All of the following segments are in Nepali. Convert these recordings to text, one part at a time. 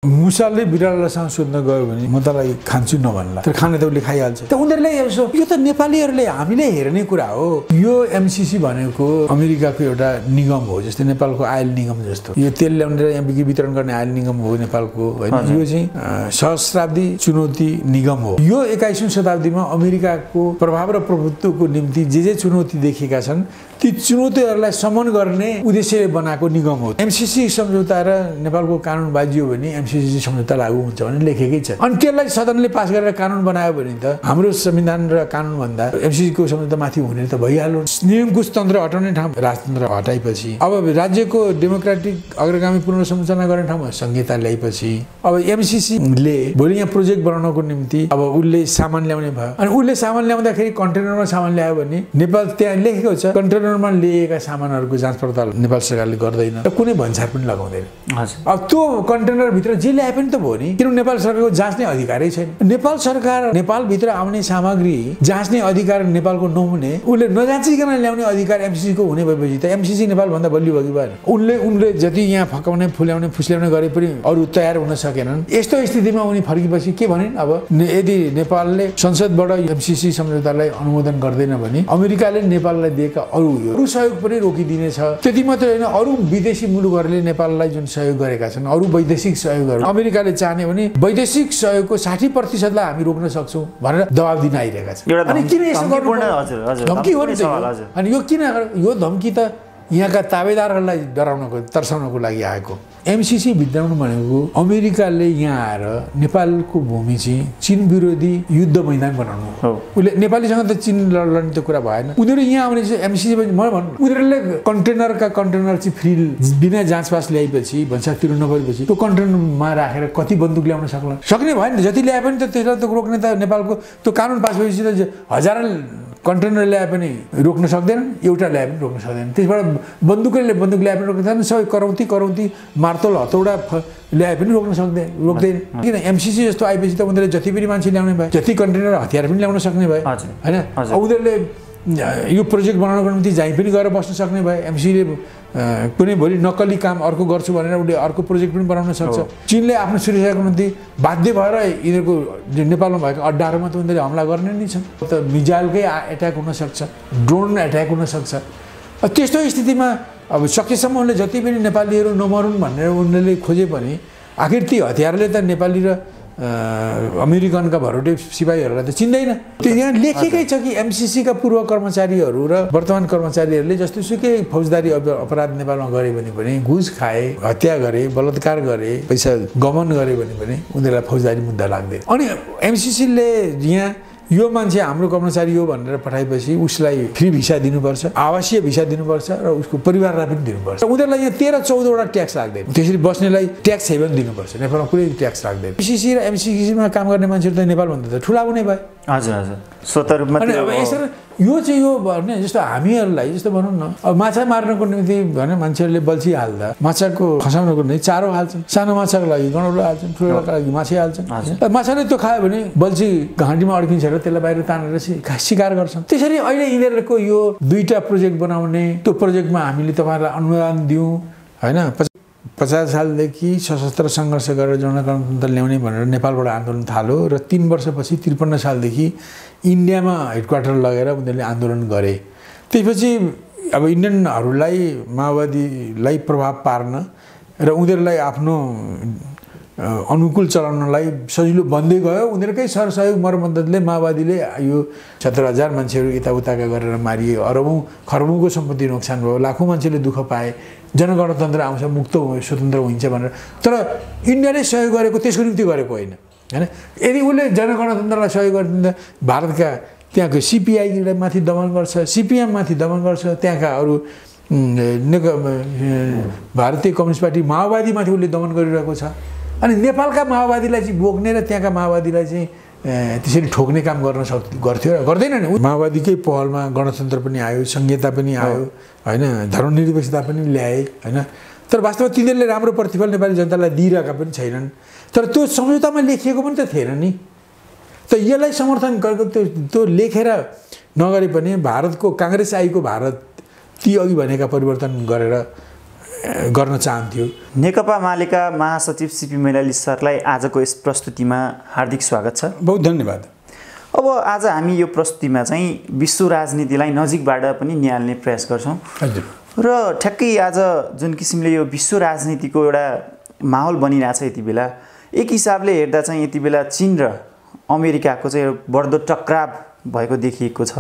मुसाले बिरालोसँग सोध्न गयो भने म तँलाई खान्छु नभन्ला, तर खाने त उसले खाइहाल्छ। त उनीहरूले यो त नेपालीहरूले हामीले हेर्ने कुरा हो। यो एमसीसी भनेको अमेरिकाको एउटा निगम हो, जस्तै नेपालको आयल निगम जस्तो। यो तेल ल्याउने र यहाँ बिक्री वितरण गर्ने आयल निगम हो नेपालको, होइन? यो चाहिँ सहस्राब्दी चुनौती निगम हो। यो 21औं शताब्दीमा अमेरिकाको प्रभाव र प्रभुत्वको निम्ति जे चुनौती देखेका छन् ती चुनौतीहरूलाई समन गर्ने उद्देश्यले बनाएको निगम हो। एमसीसी सम्झौता र नेपालको कानुन बाजियो भने एमसीसी सम्झौता लागू हुन्छ भने लेखेकै छ। अनि त्यसलाई सदनले पास गरेर कानुन बनायो भने त हाम्रो संविधान र कानुन भन्दा एमसीसी को सम्झौता माथि हुने त भइहाल्यो। नियमकुश तन्त्र हटाउने ठाउँ राजतन्त्र हटाएपछि, अब राज्यको डेमोक्रेटिक अग्रगामी पुनर्संरचना गर्ने ठाउँमा संहिता ल्याएपछि, अब एमसीसीले भोलि यहाँ प्रोजेक्ट बनाउनको निम्ति अब उसले सामान ल्याउने भयो। अनि उसले सामान ल्याउँदाखेरि कन्टेनरमा सामान ल्यायो भने नेपाल त्यहाँ लेखेको छ कन्टेनरमा लिएका सामानहरूको जाँच पडताल नेपाल सरकारले गर्दैन र कुनै भन्सार पनि लगाउँदैन। अब त्यो कन्टेनर भित्र जे ल्याए पनि त भयो नि, किनभने नेपाल सरकारको जाँच्ने अधिकारै छैन। नेपाल सरकार नेपालभित्र आउने सामग्री जाँच्ने अधिकार नेपालको नहुने, उसले नजाँचिकन ल्याउने अधिकार एमसीसी को हुने भएपछि त एमसीसी नेपालभन्दा बलियो भयो कि भएन? उनले जति यहाँ फकाउने फुल्याउने फुस्ल्याउने गरे पनि अरू तयार हुन सकेनन्। यस्तो स्थितिमा उनी फर्केपछि के भने, अब यदि नेपालले संसदबाट एमसीसी सम्झौतालाई अनुमोदन गर्दैन भने अमेरिकाले नेपाललाई दिएका अरू सहयोग पनि रोकिदिनेछ। त्यति मात्रै होइन, अरू विदेशी मुलुकहरूले नेपाललाई जुन सहयोग गरेका छन्, अरू वैदेशिक सहयोगहरू अमेरिकाले चाहने भने वैदेशिक सहयोगको 60% लाई हामी रोक्न सक्छौँ भनेर दबाब दिन आइरहेका छन्। अनि किन यसो गर्नु? धम्की हो नि त। अनि यो किन? यो धम्की त यहाँका ताबेदारहरूलाई डराउनको तर्साउनको लागि आएको। एमसीसी भित्राउनु भनेको अमेरिकाले यहाँ आएर नेपालको भूमि चाहिँ चीन विरोधी युद्ध मैदान बनाउनु हो। उसले नेपालीसँग त चीन लड्ने त कुरा भएन। उनीहरू यहाँ आउने चाहिँ एमसीसी उनीहरूले कन्टेनर चाहिँ फ्री बिना जाँचपास ल्याएपछि भन्सार तिर्नु नपरेपछि त्यो कन्टेनरमा राखेर कति बन्दुक ल्याउन सक्ने भएन। जति ल्याए पनि त त्यसलाई त रोक्ने त नेपालको त्यो कानुन पास भएपछि त हजारौं कन्टेनर ल्याए पनि रोक्न सक्दैन, एउटा ल्याए पनि रोक्न सक्दैन। त्यसबाट बन्दुक ल्याए पनि रोक्न सक्दैन, सबै करौती मार्तोल हतौडा ल्याए पनि रोक्दैन। किन? एमसीसी जस्तो आएपछि त उनीहरूले जति पनि मान्छे ल्याउने भए, जति कन्टेनर हतियार पनि ल्याउन सक्ने भए, होइन? उनीहरूले यो प्रोजेक्ट बनाउनको निम्ति जहीँ पनि गएर बस्न सक्ने भए। एमसीसीले कुनै भोलि नक्कली काम अर्को गर्छु भनेर उसले अर्को प्रोजेक्ट पनि बनाउन सक्छ। चीनले आफ्नो सुरक्षाको निम्ति बाध्य भएर यिनीहरूको नेपालमा भएको अड्डाहरूमा त उनीहरूले हमला गर्ने नै छन्। त मिजाइलकै एट्याक हुनसक्छ, ड्रोन एट्याक हुनसक्छ। त्यस्तो स्थितिमा अब सकेसम्म उनले जति पनि नेपालीहरू नमरुन् भनेर उनीहरूले खोजे पनि आखिर ती हतियारले त नेपाली र अमेरिकनका भरोटे सिपाहीहरूलाई त चिन्दैन। त्यो यहाँ लेखेकै छ कि एमसीसी का पूर्व कर्मचारीहरू र वर्तमान कर्मचारीहरूले जस्तोसुकै फौजदारी अपराध नेपालमा गरे भने पनि, घुस खाए, हत्या गरे, बलात्कार गरे, पैसा गमन गरे भने पनि उनीहरूलाई फौजदारी मुद्दा लाग्दैन। अनि एमसीसीले यहाँ यो मान्छे हाम्रो कर्मचारी हो भनेर पठाएपछि उसलाई फ्री भिसा दिनुपर्छ, आवासीय भिसा दिनुपर्छ र उसको परिवारलाई पनि दिनुपर्छ। उनीहरूलाई यहाँ 13-14 वटा ट्याक्स लाग्दैन। त्यसरी बस्नेलाई ट्याक्स हेभन दिनुपर्छ। नेपालमा कुनै ट्याक्स लाग्दैन। एमसीसी र एमसीसीमा काम गर्ने मान्छेहरू त नेपालभन्दा त ठुला हुने भए। हजुर स्वतः रूपमा यो चाहिँ यो भने जस्तो हामीहरूलाई जस्तो भनौँ न, अब माछा मार्नको निम्ति भने मान्छेहरूले बल्छी हाल्दा माछाको खसाउनको निम्ति चारो हाल्छन्। सानो माछाको लागि गणौलो हाल्छन्, ठुलोका लागि माछा हाल्छन्। माछाले त्यो खायो भने बल्छी घाँटीमा अड्किन्छ र त्यसलाई बाहिर तानेर शिकार गर्छन्। त्यसरी अहिले यिनीहरूको यो 2टा प्रोजेक्ट बनाउने, त्यो प्रोजेक्टमा हामीले तपाईँहरूलाई अनुदान दिउँ, होइन? 50 सालदेखि सशस्त्र सङ्घर्ष गरेर जनगणतन्त्र ल्याउने भनेर नेपालबाट आन्दोलन थाल्यो र 3 वर्षपछि 53 सालदेखि इन्डियामा हेडक्वार्टर लगेर उनीहरूले आन्दोलन गरे। त्यसपछि अब इन्डियनहरूलाई माओवादीलाई प्रभाव पार्न र उनीहरूलाई आफ्नो अनुकूल चलाउनलाई सजिलो बन्दै गयो। उनीहरूकै सरसहयोग मर्ममद्दतले माओवादीले यो 17,000 मान्छेहरू यताउताका गरेर मारिए, अरबौं खरबौंको सम्पत्ति नोक्सान भयो, लाखौं मान्छेले दुःख पाए, जनगणतन्त्र आउँछ, मुक्त स्वतन्त्र हुन्छ भनेर। तर इन्डियाले सहयोग गरेको त्यसको निम्ति गरेको होइन, होइन? यदि उसले जनगणतन्त्रलाई सहयोग गरिदिँदा भारतका त्यहाँको सिपिआईलाई माथि दमन गर्छ, सिपिएम माथि दमन गर्छ, त्यहाँका अरू भारतीय कम्युनिस्ट पार्टी माओवादीमाथि उसले दमन गरिरहेको छ। अनि नेपालका माओवादीलाई चाहिँ बोक्ने र त्यहाँका माओवादीलाई चाहिँ त्यसरी ठोक्ने काम गर्थ्यो र गर्दैन नि। माओवादीकै पहलमा गणतन्त्र पनि आयो, संहिता पनि आयो, होइन? धर्मनिरपेक्षता पनि ल्याए, होइन? तर वास्तवमा तिनीहरूले राम्रो प्रतिफल नेपाली जनतालाई दिइरहेका पनि छैनन्। तर त्यो सम्झौतामा लेखिएको पनि त थिएन नि। त यसलाई समर्थन गरेको त्यो लेखेर नगरे पनि भारतको काङ्ग्रेस आएको भारत ती अघि भनेका परिवर्तन गरेर गर्न चाहन्थ्यो। नेकपा मालेका महासचिव सीपी मैनाली सरलाई आजको यस प्रस्तुतिमा हार्दिक स्वागत छ। बहुत धन्यवाद। अब आज हामी यो प्रस्तुतिमा चाहिँ विश्व राजनीतिलाई नजिकबाट पनि निहाल्ने प्रयास गर्छौँ। हजुर। र ठ्याक्कै आज जुन किसिमले यो विश्व राजनीतिको एउटा माहौल बनिरहेछ यति बेला, एक हिसाबले हेर्दा चाहिँ यति बेला चीन र अमेरिकाको चाहिँ एउटा बढ्दो टक्राव भएको देखिएको छ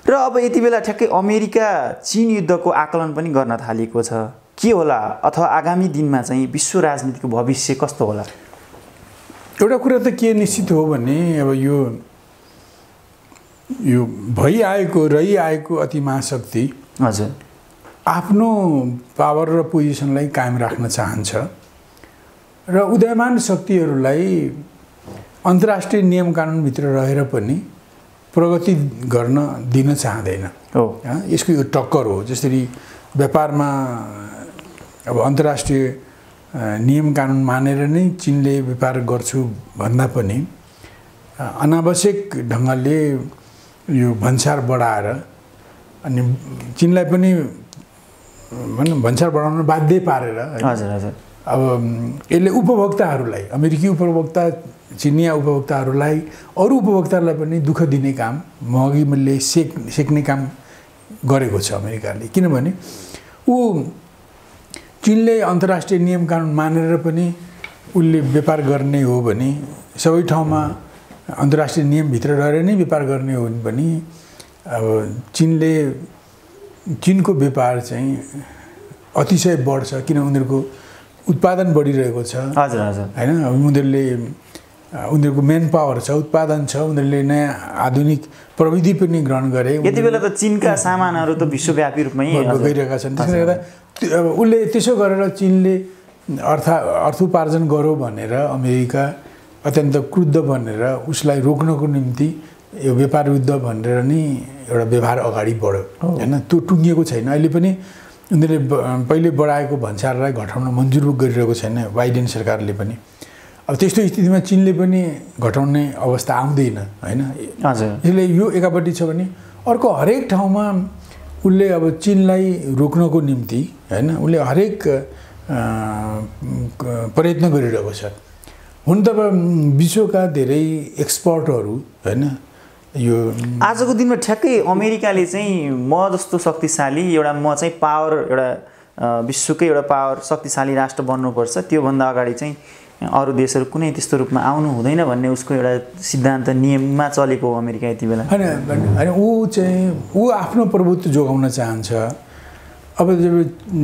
र अब यति बेला ठ्याक्कै अमेरिका चीन युद्धको आकलन पनि गर्न थालिएको छ। के होला अथवा आगामी दिनमा चाहिँ विश्व राजनीतिको भविष्य कस्तो होला? एउटा कुरा त के निश्चित हो भने अब यो भइआएको रहिआएको अति महाशक्ति हजुर आफ्नो पावर र पोजिसनलाई कायम राख्न चाहन्छ र उदयमान शक्तिहरूलाई अन्तर्राष्ट्रिय नियम कानुनभित्र रहेर पनि प्रगति गर्न दिन चाहँदैन। हो यसको यो टक्कर हो। जसरी व्यापारमा अब अन्तर्राष्ट्रिय नियम कानुन मानेर नै चीनले व्यापार गर्छु भन्दा पनि अनावश्यक ढङ्गले यो भन्सार बढाएर अनि चीनलाई पनि भन्सार बढाउन बाध्य पारेर हजुर हजुर अब यसले उपभोक्ताहरूलाई, अमेरिकी उपभोक्ता, चिनिया उपभोक्ताहरूलाई, अरू उपभोक्ताहरूलाई पनि दुःख दिने काम, महँगी मूल्य सेक्ने काम गरेको छ अमेरिकाले। किनभने ऊ चीनले अन्तर्राष्ट्रिय नियम कानुन मानेर पनि उसले व्यापार गर्ने हो भने, सबै ठाउँमा अन्तर्राष्ट्रिय नियमभित्र रहेर नै व्यापार गर्ने हो भने पनि अब चीनको व्यापार चाहिँ अतिशय बढ्छ। किन उनीहरूको उत्पादन बढिरहेको छ। हजुर हजुर हैन, उनीहरूको मेन पावर छ, उत्पादन छ, उनीहरूले नयाँ आधुनिक प्रविधि पनि ग्रहण गरे। यति बेला त चीनका सामानहरू त विश्वव्यापी रूपमै गइरहेका छन्। त्यसले गर्दा अब उसले त्यसो गरेर चीनले अर्थोपार्जन गरौँ भनेर अमेरिका अत्यन्त क्रुद्ध बनेर उसलाई रोक्नको निम्ति यो व्यापार युद्ध भनेर नि एउटा व्यवहार अगाडि बढ्यो हैन। त्यो टुङ्गिएको छैन। अहिले पनि उनीहरूले पहिले बढाएको भन्सारलाई घटाउन मन्जुर गरिरहेको छैन बाइडेन सरकारले पनि। अब त्यस्तो स्थितिमा चीनले पनि घटाउने अवस्था आउँदैन हैन। हजुर यसले यो एकापट्टि छ भने अर्को हरेक ठाउँमा उसले अब चीनलाई रोक्नको निम्ति हैन उसले हरेक प्रयत्न गरिरहेको छ। हुन त विश्वका धेरै एक्सपर्टहरू हैन यो आजको दिनमा ठ्याक्कै अमेरिकाले चाहिँ म जस्तो शक्तिशाली एउटा म चाहिँ पावर एउटा विश्वकै एउटा पावर शक्तिशाली राष्ट्र बन्नुपर्छ, त्योभन्दा अगाडि चाहिँ अरू देशहरू कुनै त्यस्तो रूपमा आउनु हुँदैन भन्ने उसको एउटा सिद्धान्त नियममा चलेको हो अमेरिका यति बेला। होइन ऊ आफ्नो प्रभुत्व जोगाउन चाहन्छ। अब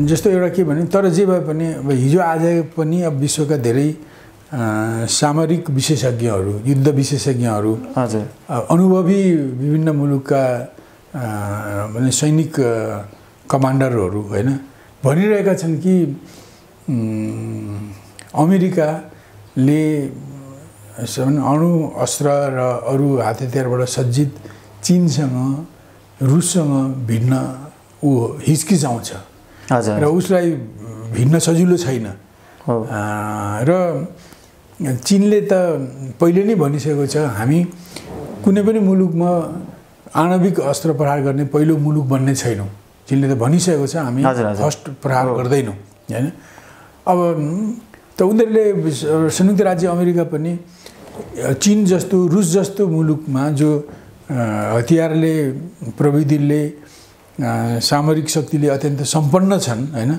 जस्तो एउटा के भने तर जे भए पनि अब हिजो आज पनि अब विश्वका धेरै सामरिक विशेषज्ञहरू, युद्ध विशेषज्ञहरू, हजुर अनुभवी विभिन्न मुलुकका सैनिक कमान्डरहरू हैन भनिरहेका छन् कि अमेरिकाले अणु अस्त्र र अरू हात हतियारबाट सज्जित चीनसँग रुससँग भिड्न ऊ हिचकिचाउँछ र उसलाई भिड्न सजिलो छैन। र चीनले त पहिले नै भनिसकेको छ हामी कुनै पनि मुलुकमा आणविक अस्त्र प्रहार गर्ने पहिलो मुलुक बन्ने छैनौँ। चीनले त भनिसकेको छ हामी फर्स्ट प्रहार गर्दैनौँ हैन। अब त उनीहरूले संयुक्त राज्य अमेरिका पनि चीन जस्तो रुस जस्तो मुलुकमा जो हतियारले प्रविधिले सामरिक शक्तिले अत्यन्त सम्पन्न छन् हैन,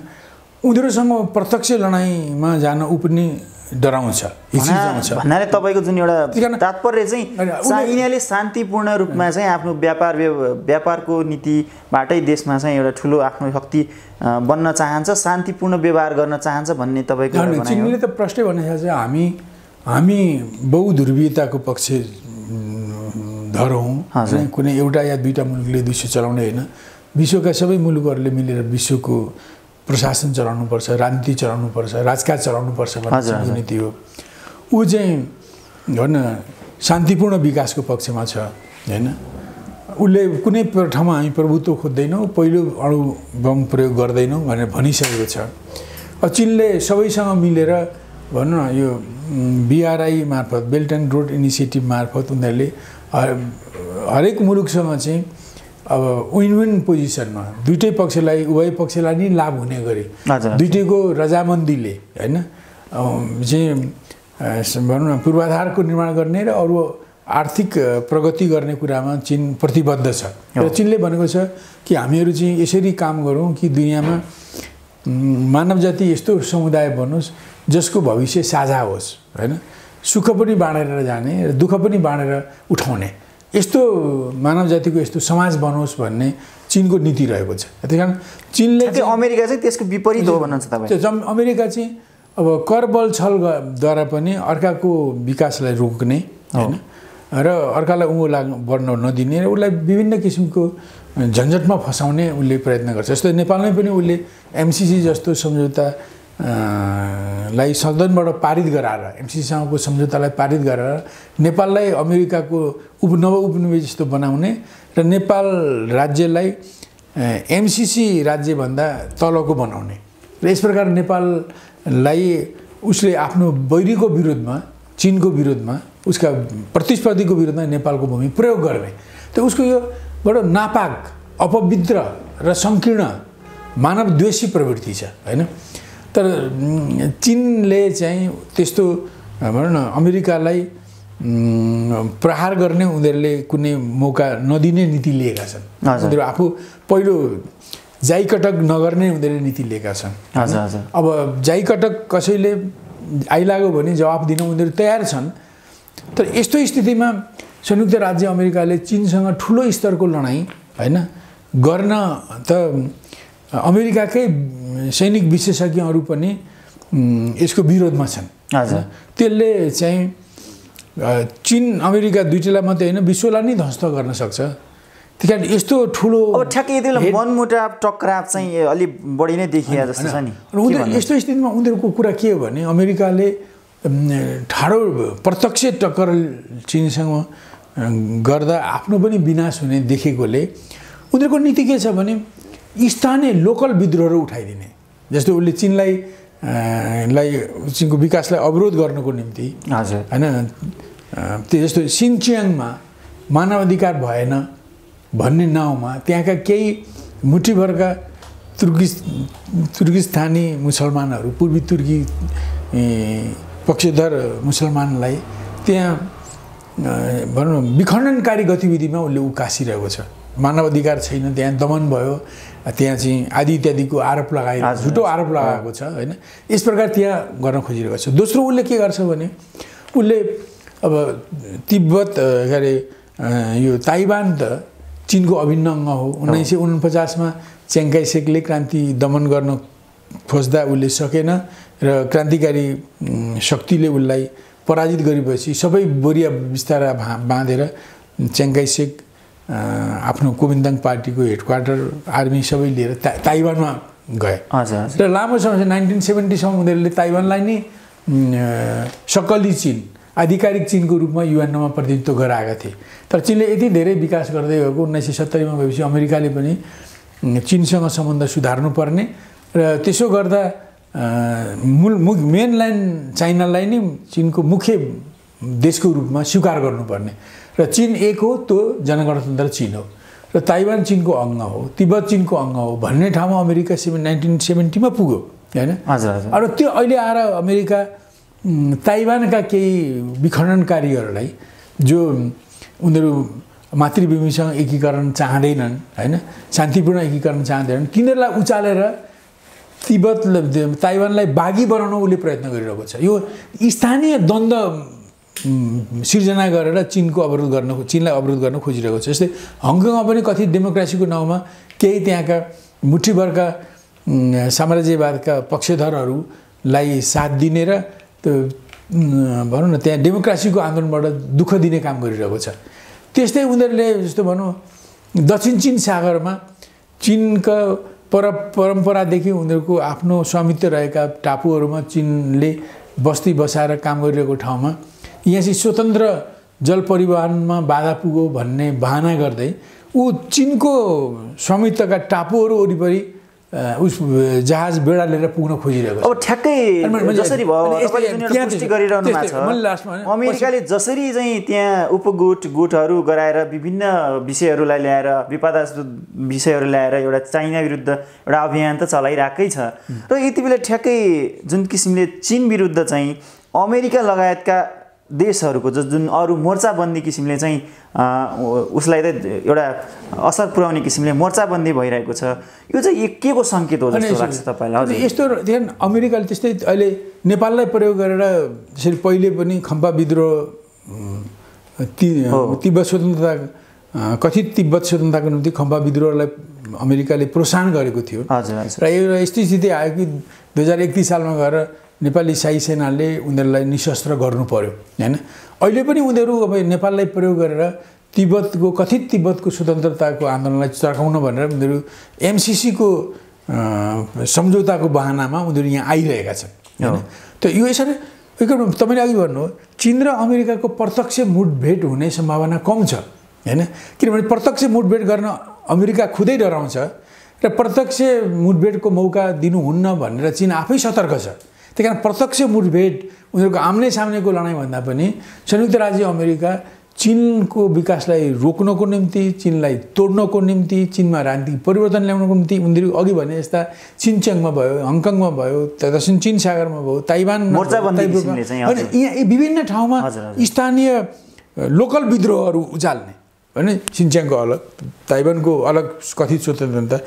उनीहरूसँग प्रत्यक्ष लडाइँमा जान ऊ पनि डराउँछ, हिचकिचाउँछ। भन्नाले तपाईँको जुन एउटा तात्पर्य चाहिँ यिनीहरूले शान्तिपूर्ण रूपमा चाहिँ आफ्नो व्यापारको नीतिबाटै देशमा चाहिँ एउटा ठुलो आफ्नो शक्ति बन्न चाहन्छ, शान्तिपूर्ण व्यवहार गर्न चाहन्छ भन्ने तपाईँको भनाइ हो। चीनले त प्रष्टै भनेको छ हामी बहुध्रुवीयताको पक्षधर हौँ। कुनै एउटा या दुईटा मुलुकले विश्व चलाउने होइन, विश्वका सबै मुलुकहरूले मिलेर विश्वको प्रशासन चलाउनुपर्छ, राजनीति चलाउनुपर्छ, राजकाज चलाउनुपर्छ भन्ने नीति हो। ऊ चाहिँ भन्न शान्तिपूर्ण विकासको पक्षमा छ हैन। उसले कुनै ठाउँमा हामी प्रभुत्व खोज्दैनौँ, पहिलो अणु बम प्रयोग गर्दैनौँ भनेर भनिसकेको छ। चीनले सबैसँग मिलेर भनौँ न यो BRI मार्फत, बेल्ट एन्ड रोड इनिसिएटिभ मार्फत उनीहरूले हरेक मुलुकसँग चाहिँ अब विन विन पोजिसनमा दुईटै पक्षलाई उभय पक्षलाई नै लाभ हुने गरी दुईटैको रजामन्दीले हैन चाहिँ भनौँ न पूर्वाधारको निर्माण गर्ने र अरू आर्थिक प्रगति गर्ने कुरामा चीन प्रतिबद्ध छ र चीनले भनेको छ कि हामीहरू चाहिँ यसरी काम गरौँ कि दुनियाँमा मानव जाति यस्तो समुदाय बनोस् जसको भविष्य साझा होस् हैन सुख पनि बाँडेर जाने र दुःख पनि बाँडेर उठाउने यस्तो मानव जातिको यस्तो समाज बनोस् भन्ने चीनको नीति रहेको छ। त्यसकारण चीनले अमेरिका चाहिँ त्यसको विपरीत हो भन्नुहुन्छ तपाईँ। अमेरिका चाहिँ अब करबल छलद्वारा पनि अर्काको विकासलाई रोक्ने हैन र अर्कालाई उँभो बढ्न नदिने र उसलाई विभिन्न किसिमको झन्झटमा फसाउने उसले प्रयत्न गर्छ। जस्तो नेपालमै पनि उसले एमसीसी जस्तो सम्झौता लाई संसदबाट पारित गराएर एमसीसीसँगको सम्झौतालाई पारित गरेर नेपाललाई अमेरिकाको उपनिवेश जस्तो बनाउने र नेपाल राज्यलाई एमसीसी राज्यभन्दा तलको बनाउने र यस प्रकार नेपाललाई उसले आफ्नो बैरीको विरुद्धमा चीनको विरुद्धमा उसका प्रतिस्पर्धीको विरुद्धमा नेपालको भूमि प्रयोग गर्ने त उसको यो बडो नापाक अपवित्र र संकीर्ण मानवद्वेषी प्रवृत्ति छ हैन। तर चीनले चाहिँ त्यस्तो भनौँ न अमेरिकालाई प्रहार गर्ने उनीहरूले कुनै मौका नदिने नीति लिएका छन्। उनीहरू आफू पहिलो जाइकटक नगर्ने उनीहरूले नीति लिएका छन्। अब जाइकटक कसैले आइलाग्यो भने जवाफ दिन उनीहरू तयार छन्। तर यस्तो स्थितिमा संयुक्त राज्य अमेरिकाले चीनसँग ठुलो स्तरको लडाईँ हैन गर्न त अमेरिकाकै सैनिक विशेषज्ञहरू पनि यसको विरोधमा छन्। त्यसले चाहिँ चीन अमेरिका दुईटैलाई मात्रै होइन विश्वलाई नै ध्वस्त गर्न सक्छ। त्यही कारण यस्तो ठुलो अब ठ्याक्कै यति बेला मनमुटाव टक्राव चाहिँ अलि बढी नै देखिया जस्तो छ नि। यस्तो स्थितिमा उनीहरूको कुरा के हो भने अमेरिकाले ठाडो प्रत्यक्ष टक्कर चीनसँग गर्दा आफ्नो पनि विनाश हुने देखेकोले उनीहरूको नीति के छ भने स्थानीय लोकल विद्रोह उठाइदिने। जस्तो उसले चीनलाई चीनको विकासलाई अवरोध गर्नको निम्ति हैन त्यो जस्तो सिनचियाङमा मानवाधिकार भएन भन्ने नाउँमा त्यहाँका केही मुठीभरका तुर्किस्तानी मुसलमानहरू पूर्वी तुर्की पक्षधर मुसलमानलाई त्यहाँ भनौँ न विखण्डनकारी गतिविधिमा उसले उकासिरहेको छ। मानवाधिकार छैन, त्यहाँ दमन भयो, त्यहाँ चाहिँ आदि इत्यादिको आरोप लगाएर झुटो आरोप लगाएको छ हैन। यस प्रकार त्यहाँ गर्न खोजिरहेको छ। दोस्रो उसले के गर्छ भने उसले अब तिब्बत गरे यो ताइवान त चीनको अभिन्न अङ्ग हो। 1949 मा च्याङ्काई सेकले क्रान्ति दमन गर्न खोज्दा उसले सकेन र क्रान्तिकारी शक्तिले उसलाई पराजित गरेपछि सबै बोरिया बिस्तारा बाँधेर च्याङ्काई सेक आफ्नो कुमिन्ताङ पार्टीको हेडक्वार्टर आर्मी सबै लिएर ताइवानमा गए र लामो समय 1970 सम्म उनीहरूले ताइवानलाई नै सक्कली चीन आधिकारिक चीनको रूपमा युएनमा प्रतिनिधित्व गराएका थिए। तर चीनले यति धेरै विकास गर्दै गएको 1970 मा गएपछि अमेरिकाले पनि चीनसँग सम्बन्ध सुधार्नुपर्ने र त्यसो गर्दा मेनल्यान्ड चाइनालाई नै चीनको मुख्य देशको रूपमा स्वीकार गर्नुपर्ने र चीन एक हो, त्यो जनगणतन्त्र चीन हो र ताइवान चीनको अङ्ग हो, तिब्बत चीनको अङ्ग हो भन्ने ठाउँमा अमेरिका 1970 मा पुग्यो हैन। अब त्यो अहिले आएर अमेरिका ताइवानका केही विखण्डनकारीहरूलाई जो उनीहरू मातृभूमिसँग एकीकरण चाहँदैनन् हैन, शान्तिपूर्ण एकीकरण चाहँदैनन्, तिनीहरूलाई उचालेर तिब्बत ताइवानलाई बागी बनाउन उसले प्रयत्न गरिरहेको छ। यो स्थानीय द्वन्द्व सिर्जना गरेर चीनलाई अवरोध गर्न खोजिरहेको छ। जस्तै हङकङमा पनि कथित डेमोक्रेसीको नाउँमा केही त्यहाँका मुठीभरका साम्राज्यवादका पक्षधरहरूलाई साथ दिने र त्यो भनौँ न त्यहाँ डेमोक्रेसीको आन्दोलनबाट दुःख दिने काम गरिरहेको छ। त्यस्तै उनीहरूले जस्तो भनौँ दक्षिण चीन सागरमा चीनका परम्परादेखि उनीहरूको आफ्नो स्वामित्व रहेका टापुहरूमा चीनले बस्ती बसाएर काम गरिरहेको ठाउँमा यहाँ चाहिँ स्वतन्त्र जल परिवहनमा बाधा पुग्यो भन्ने बहाना गर्दै ऊ चीनको स्वामित्वका टापुहरू वरिपरि उस जहाज बेडा लिएर पुग्न खोजिरहेको छ। अब ठ्याक्कै जसरी भयो तपाईँले जुन एउटा पुष्टि गरिरहनु भएको छ, अमेरिकाले जसरी चाहिँ त्यहाँ गुटहरू गराएर विभिन्न विषयहरूलाई ल्याएर विवादास्पद विषयहरू ल्याएर एउटा चाइना विरुद्ध एउटा अभियान त चलाइरहेकै छ र यति बेला ठ्याक्कै जुन किसिमले चीन विरुद्ध चाहिँ अमेरिका लगायतका देशहरूको जुन अरू मोर्चाबन्दी किसिमले चाहिँ उसलाई त एउटा असर पुर्याउने किसिमले मोर्चाबन्दी भइरहेको छ, यो चाहिँ के को सङ्केत हो जस्तो लाग्छ तपाईँलाई? हजुर, यस्तो ध्यान अमेरिकाले त्यस्तै अहिले नेपाललाई प्रयोग गरेर त्यसरी पहिले पनि खम्पा विद्रोह तिब्बत स्वतन्त्रता कथित तिब्बत स्वतन्त्रताको निम्ति खम्पा विद्रोहलाई अमेरिकाले प्रोत्साहन गरेको थियो। हजुर, र एउटा यस्तो स्थिति आयो कि 2031 सालमा गएर नेपाली शाही सेनाले उनीहरूलाई निशस्त्र गर्नु पर्यो हैन। अहिले पनि उनीहरू अब नेपाललाई प्रयोग गरेर कथित तिब्बतको स्वतन्त्रताको आन्दोलनलाई चर्काउन भनेर उनीहरू एमसीसीको सम्झौताको बहानामा उनीहरू यहाँ आइरहेका छन् हैन। त यो यसरी तपाईँले अघि भन्नु चीन र अमेरिकाको प्रत्यक्ष मुठभेड हुने सम्भावना कम छ हैन, किनभने प्रत्यक्ष मुठभेड गर्न अमेरिका खुदै डराउँछ र प्रत्यक्ष मुठभेडको मौका दिनुहुन्न भनेर चीन आफै सतर्क छ। त्यही कारण प्रत्यक्ष मुठभेड उनीहरूको आम्ने सामनेको लडाइँभन्दा पनि संयुक्त राज्य अमेरिका चीनको विकासलाई रोक्नको निम्ति, चीनलाई तोड्नको निम्ति, चीनमा राजनीतिक परिवर्तन ल्याउनको निम्ति उनीहरू अघि भने जस्ता सिनच्याङमा भयो, हङकङमा भयो, दक्षिण चीन सागरमा भयो, ताइवान यहाँ विभिन्न ठाउँमा स्थानीय लोकल विद्रोहहरू उचाल्ने होइन। सिनच्याङको अलग, ताइवानको अलग कथित स्वतन्त्रता,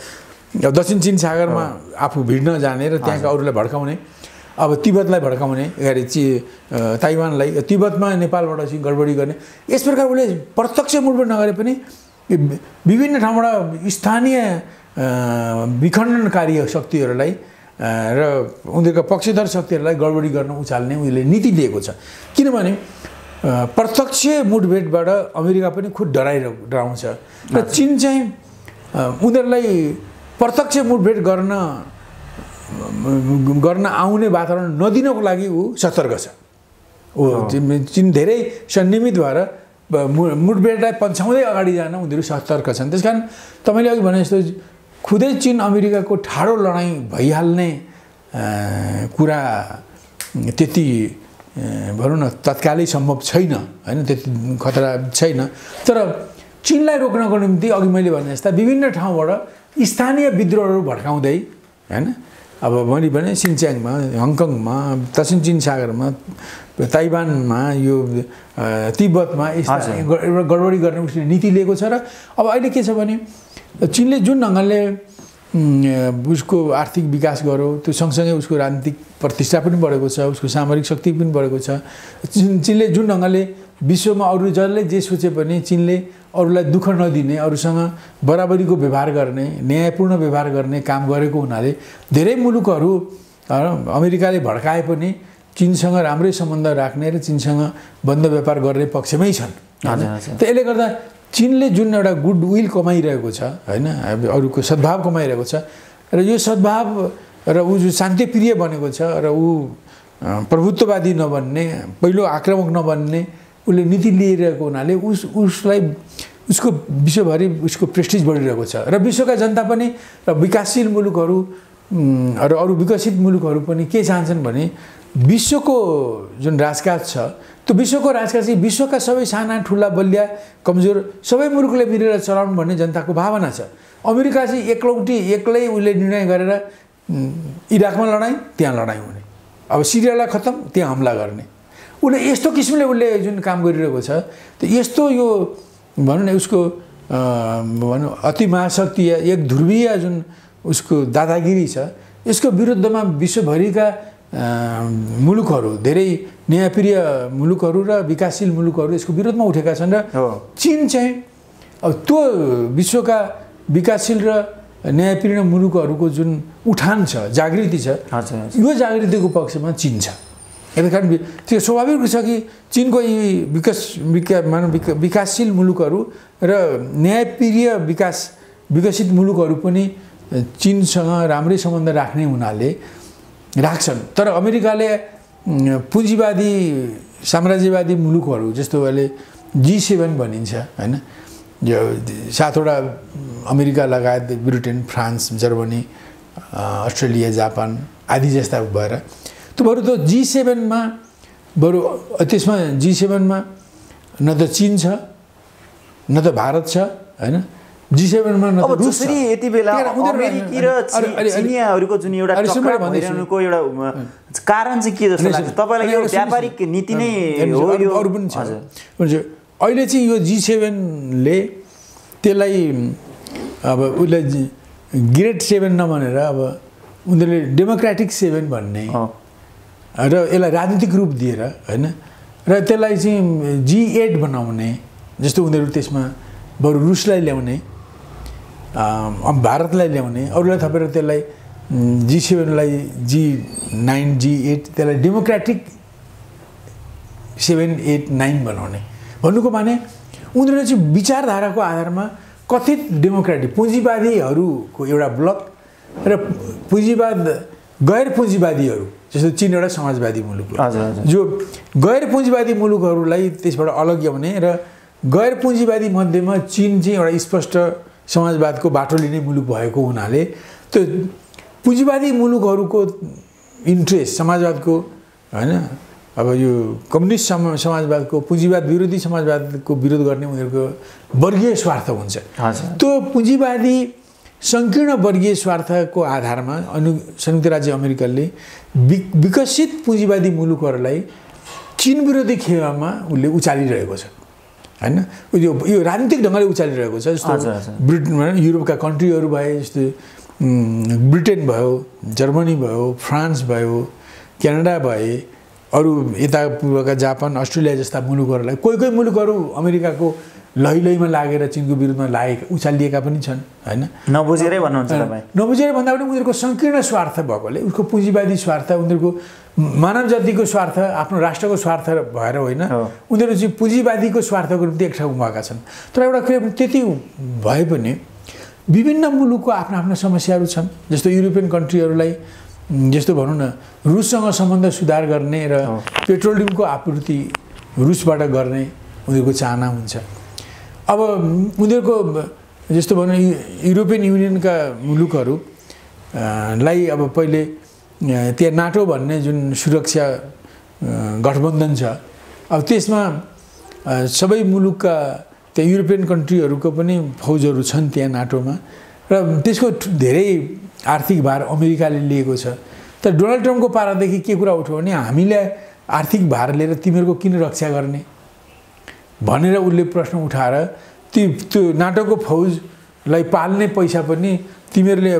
दक्षिण चीन सागरमा आफू भिड्न जाने र त्यहाँका अरूलाई भड्काउने, अब तिब्बतलाई भड्काउने, ताइवानलाई तिब्बतमा नेपालबाट चाहिँ गडबडी गर्ने, यस प्रकार उसले प्रत्यक्ष मुठभेड नगरे पनि विभिन्न ठाउँबाट स्थानीय विखण्डनकारी शक्तिहरूलाई र उनीहरूका पक्षधर शक्तिहरूलाई गडबडी गर्न उचाल्ने उनीहरूले नीति लिएको छ। किनभने प्रत्यक्ष मुठभेडबाट अमेरिका पनि खुद डराउँछ र चीन चाहिँ उनीहरूलाई प्रत्यक्ष मुठभेड गर्न आउने वातावरण नदिनको लागि ऊ सतर्क छ। चीन धेरै सन्निमित भएर मुठभेडलाई पन्छाउँदै अगाडि जान उनीहरू सतर्क छन्। त्यस कारण तपाईँले अघि भने जस्तो खुदै चीन अमेरिकाको ठाडो लडाइँ भइहाल्ने कुरा त्यति भनौँ न तत्कालै सम्भव छैन होइन, त्यति खतरा छैन। तर चीनलाई रोक्नको निम्ति अघि मैले भने जस्ता विभिन्न ठाउँबाट स्थानीय विद्रोहहरू भड्काउँदै होइन, अब मैले भने सिनच्याङमा, हङकङमा, दक्षिण चीन सागरमा, ताइवानमा, यो तिब्बतमा यस्ता एउटा गडबडी गर्ने उसले नीति लिएको छ। र अब अहिले के छ भने चीनले जुन ढङ्गले उसको आर्थिक विकास गर्यो, त्यो सँगसँगै उसको राजनीतिक प्रतिष्ठा पनि बढेको छ, उसको सामरिक शक्ति पनि बढेको छ। चीनले जुन ढङ्गले विश्वमा अरू जसले जे सोचे पनि चीनले अरूलाई दुःख नदिने, अरूसँग बराबरीको व्यवहार गर्ने, न्यायपूर्ण व्यवहार गर्ने काम गरेको हुनाले धेरै मुलुकहरू अमेरिकाले भड्काए पनि चीनसँग राम्रै सम्बन्ध राख्ने र चीनसँग बन्द व्यापार गर्ने पक्षमै छन्। त यसले गर्दा चीनले जुन एउटा गुडविल कमाइरहेको छ होइन, अरूको सद्भाव कमाइरहेको छ र यो सद्भाव र ऊ जो शान्तिप्रिय बनेको छ र ऊ प्रभुत्ववादी नबन्ने, पहिलो आक्रामक नबन्ने उसले नीति लिइरहेको हुनाले उसलाई उसको विश्वभरि उसको प्रेस्टिज बढिरहेको छ र विश्वका जनता पनि र विकासशील मुलुकहरू र अरू विकसित मुलुकहरू पनि के चाहन्छन् भने विश्वको जुन राजकाज छ त्यो विश्वको राजकाज चाहिँ विश्वका सबै साना ठुला बलिया कमजोर सबै मुलुकले मिलेर चलाउनु भन्ने जनताको भावना छ। अमेरिका चाहिँ एक्लै उसले निर्णय गरेर इराकमा लडाइँ त्यहाँ लडाइँ हुने, अब सिरियालाई खतम त्यहाँ हमला गर्ने, उसले यस्तो किसिमले उसले जुन काम गरिरहेको छ। त यस्तो यो भनौँ न उसको भनौँ अति महाशक्ति एक ध्रुवीय जुन उसको दादागिरी छ, यसको विरुद्धमा विश्वभरिका मुलुकहरू, धेरै न्यायप्रिय मुलुकहरू र विकासशील मुलुकहरू यसको विरोधमा उठेका छन् र चीन चाहिँ अब त्यो विश्वका विकासशील र न्यायप्रिय मुलुकहरूको जुन उठान छ, जागृति छ, यो जागृतिको पक्षमा चीन छ। यस कारण त्यो स्वाभाविक छ कि चीनको यी विकासशील मुलुकहरू र न्यायप्रिय विकसित मुलुकहरू पनि चीनसँग राम्रै सम्बन्ध राख्ने हुनाले राख्छन्। तर अमेरिकाले पुँजीवादी साम्राज्यवादी मुलुकहरू जस्तो अहिले G7 भनिन्छ होइन, यो 7वटा अमेरिका लगायत Britain, France, Germany Australia Japan आदि जस्ता भएर त्यो बरु त G7मा बरु त्यसमा G7मा न त चीन छ न त भारत छ हैन G7मा न त रुस छ। जसरी यति बेला अमेरिकी र चिनियाहरूको जुन एउटा टक्राव भइरहनुको एउटा कारण चाहिँ के जस्तो लाग्छ तपाईलाई? यो व्यापारिक नीति नै हो यो? अरु पनि छ। अहिले चाहिँ यो G7ले त्यसलाई अब उसलाई ग्रेट 7 नभनेर अब उनीहरूले डेमोक्रेटिक 7 भन्ने र यसलाई राजनीतिक रूप दिएर हैन र त्यसलाई चाहिँ G8 बनाउने जस्तो उनीहरू त्यसमा बरु रुसलाई ल्याउने भारतलाई ल्याउने अरूलाई थपेर त्यसलाई G7लाई G9 G8 त्यसलाई डेमोक्रेटिक 7 8 9 बनाउने भन्नुको माने उनीहरूले चाहिँ विचारधाराको आधारमा कथित डेमोक्रेटिक पुँजीवादीहरूको एउटा ब्लक र पुँजीवाद गैर पुँजीवादीहरू जस्तो चीन एउटा समाजवादी मुलुक हो जो गैर पुँजीवादी मुलुकहरूलाई त्यसबाट अलग ल्याउने र गैर पुँजीवादी मध्येमा चीन चाहिँ एउटा स्पष्ट समाजवादको बाटो लिने मुलुक भएको हुनाले त्यो पुँजीवादी मुलुकहरूको इन्ट्रेस्ट समाजवादको हैन अब यो कम्युनिस्ट समाजवादको पुँजीवाद विरोधी समाजवादको विरोध गर्ने उनीहरूको वर्गीय स्वार्थ हुन्छ। त्यो पुँजीवादी सङ्कीर्ण वर्गीय स्वार्थको आधारमा संयुक्त राज्य अमेरिकाले विकसित पुँजीवादी मुलुकहरूलाई चीन विरोधी खेमामा उसले उचालिरहेको छ हैन। यो राजनीतिक ढङ्गले उचालिरहेको छ। जस्तो ब्रिटेन युरोपका कन्ट्रीहरू भए जस्तो ब्रिटेन भयो जर्मनी भयो फ्रान्स भयो क्यानाडा भए अरू यता पूर्वका जापान अस्ट्रेलिया जस्ता मुलुकहरूलाई कोही मुलुकहरू अमेरिकाको लैलैमा लागेर चीनको विरुद्धमा लागेका उचालिएका पनि छन् हैन। नबुझेरै भन्नुहुन्छ तपाई? नबुझेरै भन्दा पनि उनीहरूको सङ्कीर्ण स्वार्थ भएकोले उसको पुँजीवादी स्वार्थ उनीहरूको मानव जातिको स्वार्थ आफ्नो राष्ट्रको स्वार्थ भएर होइन उनीहरू चाहिँ पुँजीवादीको स्वार्थको निम्ति एक ठाउँ भएका छन्। तर एउटा कुरा त्यति भए पनि विभिन्न मुलुकको आफ्ना आफ्ना समस्याहरू छन्। जस्तो युरोपियन कन्ट्रीहरूलाई जस्तो भनौँ न रुससँग सम्बन्ध सुधार गर्ने र पेट्रोलियमको आपूर्ति रुसबाट गर्ने उनीहरूको चाहना हुन्छ। अब उनीहरूको जस्तो भनौँ युरोपियन युनियनका मुलुकहरू लाई अब पहिले त्यहाँ नाटो भन्ने जुन सुरक्षा गठबन्धन छ अब त्यसमा सबै मुलुकका त्यहाँ युरोपियन कन्ट्रीहरूको पनि फौजहरू छन् त्यहाँ नाटोमा र त्यसको धेरै आर्थिक भार अमेरिकाले लिएको छ। तर डोनाल्ड ट्रम्पको पारादेखि के कुरा उठ्यो भने हामीले आर्थिक भार लिएर तिमीहरूको किन रक्षा गर्ने भनेर उसले प्रश्न उठाएर त्यो नाटोको फौजलाई पाल्ने पैसा पनि तिमीहरूले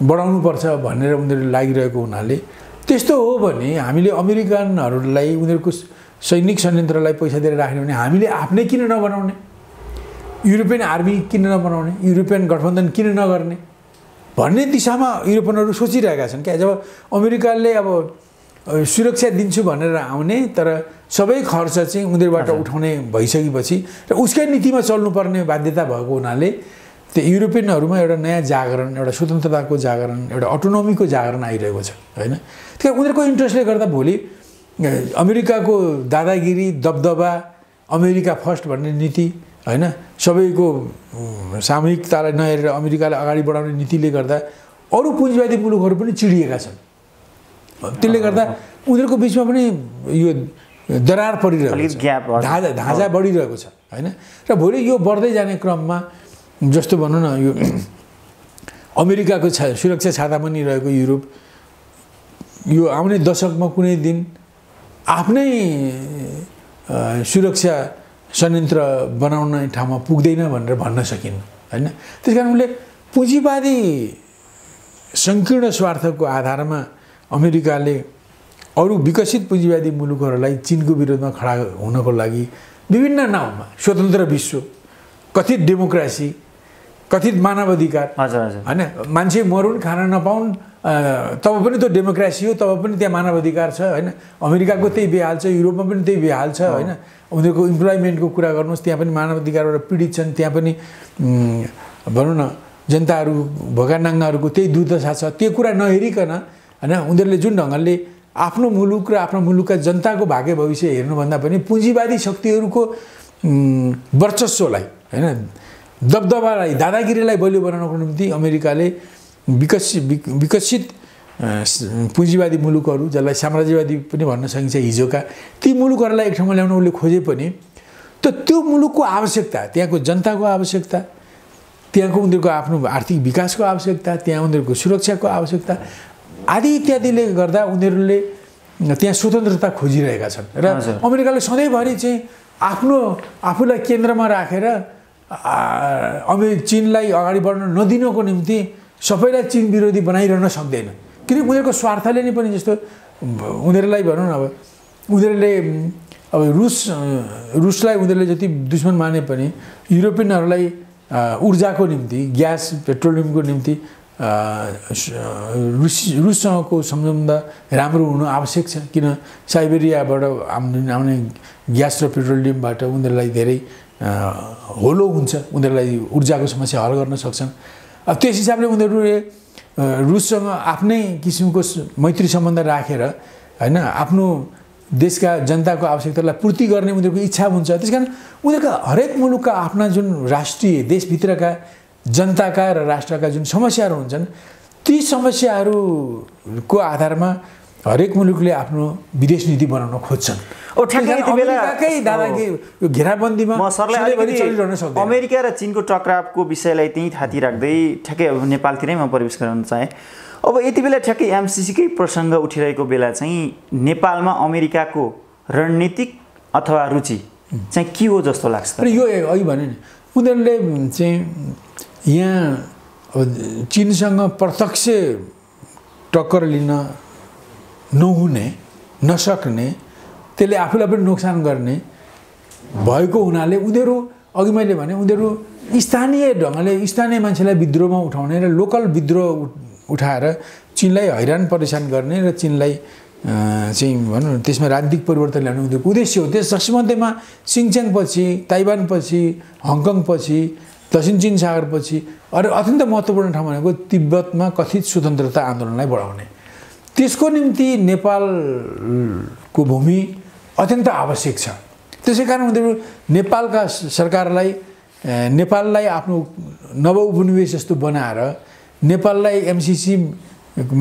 बढाउनुपर्छ भनेर उनीहरूले लागिरहेको हुनाले त्यस्तो हो भने हामीले अमेरिकनहरूलाई उनीहरूको सैनिक संयन्त्रलाई पैसा दिएर राख्ने भने हामीले आफ्नै किन नबनाउने युरोपियन आर्मी किन नबनाउने युरोपियन गठबन्धन किन नगर्ने भन्ने दिशामा युरोपियनहरू सोचिरहेका छन् क्या। जब अमेरिकाले अब सुरक्षा दिन्छु भनेर आउने तर सबै खर्च चाहिँ उनीहरूबाट उठाउने भइसकेपछि र उसकै नीतिमा चल्नुपर्ने बाध्यता भएको हुनाले त्यो युरोपियनहरूमा एउटा नयाँ जागरण एउटा स्वतन्त्रताको जागरण एउटा अटोनोमीको जागरण आइरहेको छ हैन। त्यही उनीहरूको इन्ट्रेस्टले गर्दा भोलि अमेरिकाको दादागिरी दबदबा अमेरिका फर्स्ट भन्ने नीति हैन सबैको सामूहिकतालाई नहेरेर अमेरिकालाई अगाडि बढाउने नीतिले गर्दा अरू पुँजीवादी मुलुकहरू पनि चिडिएका छन्। त्यसले गर्दा उनीहरूको बिचमा पनि यो दरार परिरहेको छ ढाँचा बढिरहेको छ हैन। र भोलि यो बढ्दै जाने क्रममा जस्तो भनौँ न यो अमेरिकाको सुरक्षा छातामा नि रहेको युरोप यो आउने दशकमा कुनै दिन आफ्नै सुरक्षा संयन्त्र बनाउने ठाउँमा पुग्दैन भनेर भन्न सकिन्न हैन। त्यसकारण उनले पुँजीवादी सङ्कीर्ण स्वार्थको आधारमा अमेरिकाले अरू विकसित पुँजीवादी मुलुकहरूलाई चीनको विरोधमा खडा हुनको लागि विभिन्न नाउँमा स्वतन्त्र विश्व कथित डेमोक्रेसी कथित मानवाधिकार हैन मान्छे मरुन् खान नपाउन् तब पनि त्यो डेमोक्रेसी हो तब पनि त्यहाँ मानवाधिकार छ हैन। अमेरिकाको त्यही बेहाल छ युरोपमा पनि त्यही बेहाल छ हैन। उनीहरूको इम्प्लोइमेन्टको कुरा गर्नुहोस् त्यहाँ पनि मानवाधिकारबाट पीडित छन् त्यहाँ पनि भनौँ न जनताहरू भोगानाङ्गाहरूको त्यही दुर्दशा छ। त्यो कुरा नहेरिकन हैन उनीहरूले जुन ढङ्गले आफ्नो मुलुक र आफ्नो मुलुकका जनताको भाग्य भविष्य हेर्नुभन्दा पनि पुँजीवादी शक्तिहरूको वर्चस्वलाई हैन दबदबालाई दादागिरीलाई बलियो बनाउनको निम्ति अमेरिकाले विकसित पुँजीवादी मुलुकहरू जसलाई साम्राज्यवादी पनि भन्न सकिन्छ हिजोका ती मुलुकहरूलाई एक ठाउँमा ल्याउन उसले खोजे पनि त्यो मुलुकको आवश्यकता त्यहाँको जनताको आवश्यकता त्यहाँको उनीहरूको आफ्नो आर्थिक विकासको आवश्यकता त्यहाँ उनीहरूको सुरक्षाको आवश्यकता आदि इत्यादिले गर्दा उनीहरूले त्यहाँ स्वतन्त्रता खोजिरहेका छन् र अमेरिकाले सधैँभरि चाहिँ आफूलाई केन्द्रमा राखेर चीनलाई अगाडि बढ्न नदिनको निम्ति सबैलाई चीन विरोधी बनाइरहन सक्दैन किनकि उनीहरूको स्वार्थले नै पनि जस्तो उनीहरूलाई भनौँ न अब उनीहरूले अब रुसलाई उनीहरूले जति दुश्मन माने पनि युरोपियनहरूलाई ऊर्जाको निम्ति ग्यास पेट्रोलियमको निम्ति रुससँगको सम्बन्ध राम्रो हुनु आवश्यक छ किन साइबेरियाबाट आउने ग्यास र पेट्रोलियमबाट उनीहरूलाई धेरै होलो हुन्छ उनीहरूलाई ऊर्जाको समस्या हल गर्न सक्छन् त्यस हिसाबले उनीहरूले रुससँग आफ्नै किसिमको मैत्री सम्बन्ध राखेर हैन आफ्नो देशका जनताको आवश्यकतालाई पूर्ति गर्ने उनीहरूको इच्छा हुन्छ त्यसकारण उनीहरूका हरेक मुलुकका आफ्ना जुन राष्ट्रिय देशभित्रका जनताका र राष्ट्रका जुन समस्याहरू हुन्छन् ती समस्याहरूको आधारमा हरेक मुलुकले आफ्नो विदेश नीति बनाउन खोज्छन् घेराबन्दीमा अमेरिका र चीनको टकरावको विषयलाई त्यही थाती राख्दै ठ्याक्कै अब नेपालतिरै म प्रवेश गराउन चाहे अब यति बेला ठ्याक्कै एमसिसीकै प्रसङ्ग उठिरहेको बेला चाहिँ नेपालमा अमेरिकाको रणनीतिक अथवा रुचि चाहिँ के हो जस्तो लाग्छ र यो अघि भने नि उनीहरूले चाहिँ यहाँ चीनसँग प्रत्यक्ष टक्कर लिन नहुने नसक्ने त्यसले आफूलाई पनि नोक्सान गर्ने भएको हुनाले उनीहरू अघि मैले भने उनीहरू स्थानीय ढङ्गले स्थानीय मान्छेलाई विद्रोहमा उठाउने र लोकल विद्रोह उठाएर चीनलाई हैरान परेशान गर्ने र चीनलाई चाहिँ भनौँ न त्यसमा राजनीतिक परिवर्तन ल्याउने उनीहरूको उद्देश्य हो त्यस जसमध्येमा सिङच्याङपछि ताइवानपछि हङकङपछि दक्षिण चीन सागरपछि अरू अत्यन्त महत्त्वपूर्ण ठाउँ भनेको तिब्बतमा कथित स्वतन्त्रता आन्दोलनलाई बढाउने त्यसको निम्ति नेपालको भूमि अत्यन्त आवश्यक छ त्यसै कारण उनीहरू नेपालका सरकारलाई नेपाललाई आफ्नो नवउपनिवेश जस्तो बनाएर नेपाललाई एमसिसी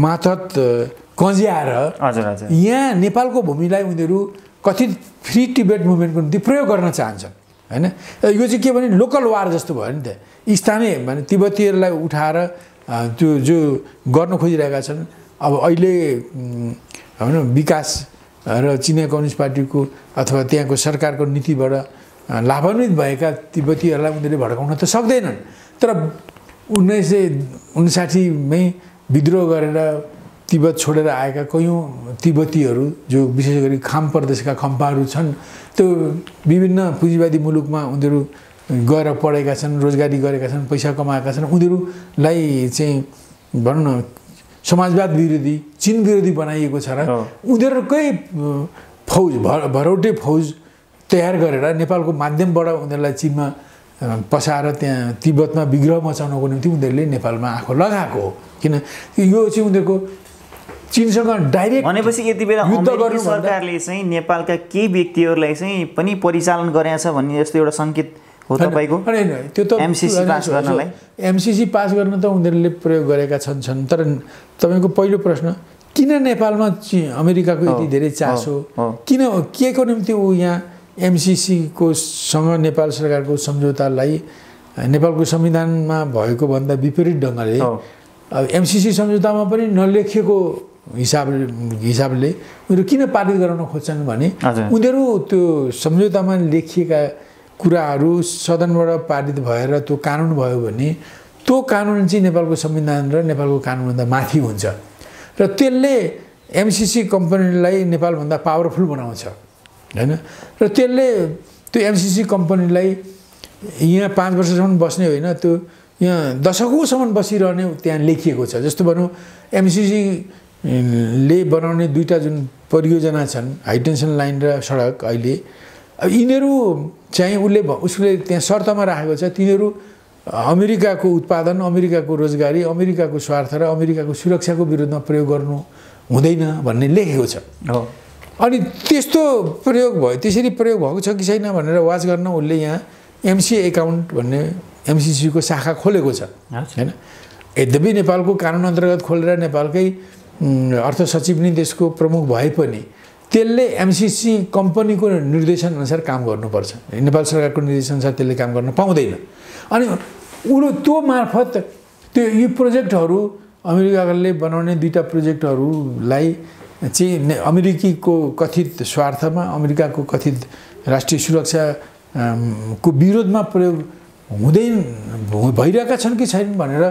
मार्फत कज्याएर यहाँ नेपालको भूमिलाई उनीहरू कथित फ्री टिबेट मुभमेन्टको निम्ति प्रयोग गर्न चाहन्छन् हैन यो चाहिँ के भने लोकल वार जस्तो भयो नि त स्थानीय भने तिब्बतीहरूलाई उठाएर त्यो जो गर्न खोजिरहेका छन् अब अहिले भनौँ विकास र चिनिया कम्युनिस्ट पार्टीको अथवा त्यहाँको सरकारको नीतिबाट लाभान्वित भएका तिब्बतीहरूलाई उनीहरूले भड्काउन त सक्दैनन् तर 1959मै विद्रोह गरेर तिब्बत छोडेर आएका कयौँ तिब्बतीहरू जो विशेष गरी खाम प्रदेशका खम्पाहरू छन् त्यो विभिन्न पुँजीवादी मुलुकमा उनीहरू गएर पढेका छन् रोजगारी गरेका छन् पैसा कमाएका छन् उनीहरूलाई चाहिँ भनौँ न समाजवाद विरोधी चीन विरोधी बनाइएको छ र उनीहरूकै फौज भरौटे फौज तयार गरेर नेपालको माध्यमबाट उनीहरूलाई चीनमा पसाएर त्यहाँ तिब्बतमा विग्रह मचाउनको निम्ति उनीहरूले नेपालमा आँखो लगाएको हो किन यो चाहिँ उनीहरूको चीनसँग डाइरेक्ट भनेपछि यति बेला अमेरिकी सरकारले चाहिँ नेपालका केही व्यक्तिहरूलाई चाहिँ पनि परिचालन गरेको छ भन्ने जस्तो एउटा सङ्केत हो तपाईको त्यो त एमसिसी पास गर्नलाई एमसिसी पास गर्न त उनीहरूले प्रयोग गरेका छन् तर तपाईको पहिलो प्रश्न किन नेपालमा अमेरिकाको यति धेरै चासो किन के को निम्ति उ यहाँ एमसिसी को सँग नेपाल सरकारको सम्झौतालाई नेपालको संविधानमा भएको भन्दा विपरीत ढङ्गले एमसिसी सम्झौतामा पनि नलेखिएको हिसाबले उनीहरू किन पारित गराउन खोज्छन् भने उनीहरू त्यो सम्झौतामा लेखिएका कुराहरू सदनबाट पारित भएर त्यो कानुन भयो भने त्यो कानुन चाहिँ नेपालको संविधान र नेपालको कानुनभन्दा माथि हुन्छ र त्यसले एमसिसी कम्पनीलाई नेपालभन्दा पावरफुल बनाउँछ हैन र त्यसले त्यो एमसिसी कम्पनीलाई यहाँ 5 वर्षसम्म बस्ने होइन त्यो यहाँ दशकौँसम्म बसिरहने त्यहाँ लेखिएको छ जस्तो भनौँ एमसिसी ले बनाउने दुईटा जुन परियोजना छन् हाइटेन्सन लाइन र सडक अहिले यिनीहरू चाहिँ उसले त्यहाँ शर्तमा राखेको छ तिनीहरू अमेरिकाको उत्पादन अमेरिकाको रोजगारी अमेरिकाको स्वार्थ र अमेरिकाको सुरक्षाको विरुद्धमा प्रयोग गर्नु हुँदैन भन्ने लेखेको छ अनि त्यस्तो प्रयोग भयो त्यसरी प्रयोग भएको छ कि छैन भनेर वाच गर्न उसले यहाँ एमसी एकाउन्ट भन्ने एमसिसी को शाखा खोलेको छ हैन यद्यपि नेपालको कानुन अन्तर्गत खोलेर नेपालकै अर्थ सचिव नि त्यसको प्रमुख भए पनि त्यसले एमसिसी कम्पनीको निर्देशन अनुसार काम गर्नुपर्छ। नेपाल सरकारको निर्देशन अनुसार त्यसले काम गर्न पाउँदैन। अनि त्यो मार्फत त्यो यी प्रोजेक्टहरू अमेरिकाले बनाउने दुईटा प्रोजेक्टहरूलाई चाहिँ अमेरिकीको कथित स्वार्थमा अमेरिकाको कथित राष्ट्रिय सुरक्षा को विरोधमा प्रयोग हुँदै भइरहेका छन् कि छैनन् भनेर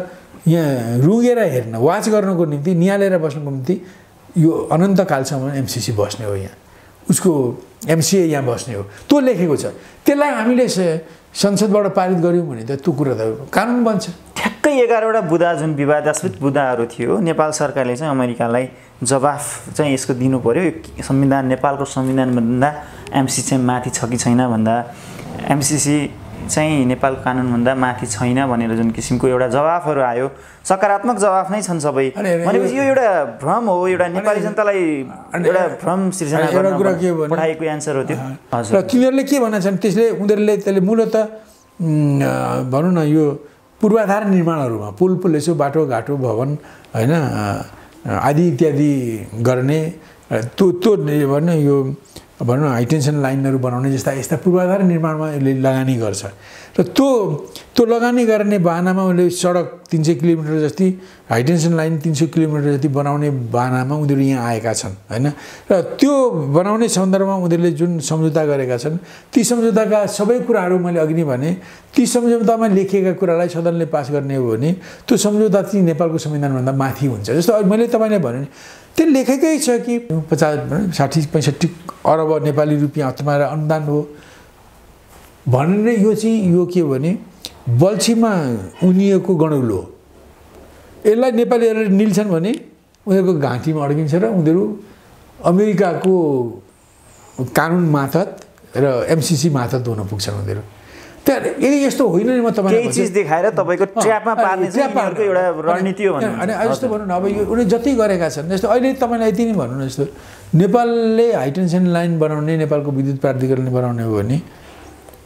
यहाँ रुँगेर हेर्न वाच गर्नको निम्ति निहालेर बस्नको निम्ति यो अनन्तकालसम्म एमसिसी बस्ने हो। यहाँ उसको एमसिए यहाँ बस्ने हो त्यो लेखेको छ। त्यसलाई हामीले संसदबाट पारित गऱ्यौँ भने त त्यो कुरा त कानुन बन्छ। ठ्याक्कै 11वटा बुँदा जुन विवादास्पद बुँदाहरू थियो नेपाल सरकारले चाहिँ अमेरिकालाई जवाफ चाहिँ यसको दिनु पर्यो। संविधान नेपालको संविधानभन्दा एमसिसी चाहिँ माथि छ कि छैन भन्दा एमसिसी चाहिँ नेपालको कानुनभन्दा माथि छैन भनेर जुन किसिमको एउटा जवाफहरू आयो सकारात्मक जवाफ नै छन् सबै। भनेपछि यो एउटा भ्रम हो, एउटा नेपाली जनतालाई एउटा भ्रम सिर्जना गर्न पठाएको एन्सर हो त्यो। हजुर र तिनीहरूले के भनेछन् त्यसले मूलतः भनौँ न यो पूर्वाधार निर्माणहरूमा पुल पुलेसो बाटोघाटो भवन होइन आदि इत्यादि गर्ने त्यो भनौँ यो भनौँ हाइटेन्सन लाइनहरू बनाउने जस्ता यस्ता पूर्वाधार निर्माणमा यसले लगानी गर्छ र त्यो लगानी गर्ने बाहनामा उसले सडक 300 किलोमिटर जति हाइटेन्सन लाइन 300 किलोमिटर जति बनाउने बाहनामा उनीहरू यहाँ आएका छन् होइन। र त्यो बनाउने सन्दर्भमा उनीहरूले जुन सम्झौता गरेका छन् ती सम्झौताका सबै कुराहरू मैले अघि नै भने ती सम्झौतामा लेखिएका कुरालाई सदनले पास गर्ने हो भने त्यो सम्झौता चाहिँ नेपालको संविधानभन्दा माथि हुन्छ। जस्तो मैले तपाईँले भने त्यो लेखेकै छ कि 50-60-65 अरब नेपाली रुपियाँ हतमाएर अनुदान हो भनेर यो चाहिँ यो के हो भने बल्छीमा उनिएको गणौलो हो। यसलाई नेपालीहरूले निल्छन् भने उनीहरूको घाँटीमा अड्किन्छ र उनीहरू अमेरिकाको कानुन मार्फत र एमसिसी मार्फत हुन पुग्छन् उनीहरू। त्यहाँ यदि यस्तो होइन नि म तपाईँलाई केही चिज देखाएर तपाईँको ट्र्यापमा पार्ने चाहिँ यिनीहरूको एउटा रणनीति हो भन्नु। अनि जस्तो भनौँ न अब यो उनीहरूले जति गरेका छन् जस्तो अहिले तपाईँलाई यति नै भन्नु न जस्तो नेपालले हाइटेन्सन लाइन बनाउने नेपालको विद्युत प्राधिकरणले बनाउने हो भने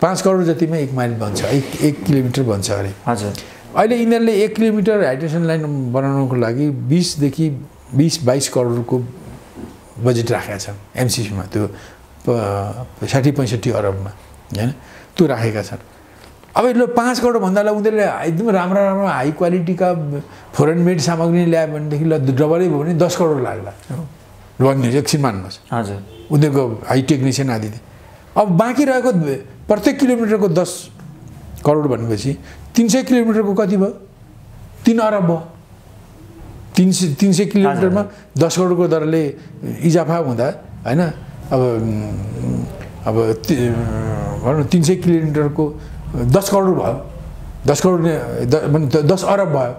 5 करोड जतिमा 1 माइल बन्छ 1 किलोमिटर बन्छ अरे। हजुर अहिले यिनीहरूले 1 किलोमिटर हाइटेन्सन लाइन बनाउनको लागि 20-22 करोडको बजेट राखेका छन् एमसिसीमा त्यो 60-65 अरबमा होइन त्यो राखेका छन्। अब यो 5 करोड भन्दालाई उनीहरूले एकदम राम्रो हाई क्वालिटीका फोरेन मेड सामग्री ल्यायो भनेदेखि ल डबलै भयो भने 10 करोड लाग्ला भन्ने एकछिन मान्नुहोस्। हजुर उनीहरूको हाई टेक्निसियन आदि। अब बाँकी रहेको प्रत्येक किलोमिटरको 10 करोड भनेपछि 300 किलोमिटरको कति भयो 3 अरब भयो। 300 किलोमिटरमा 10 करोडको दरले इजाफा हुँदा होइन अब भनौँ 300 किलोमिटरको 10 करोड भयो 10 करोड 10 अरब भयो।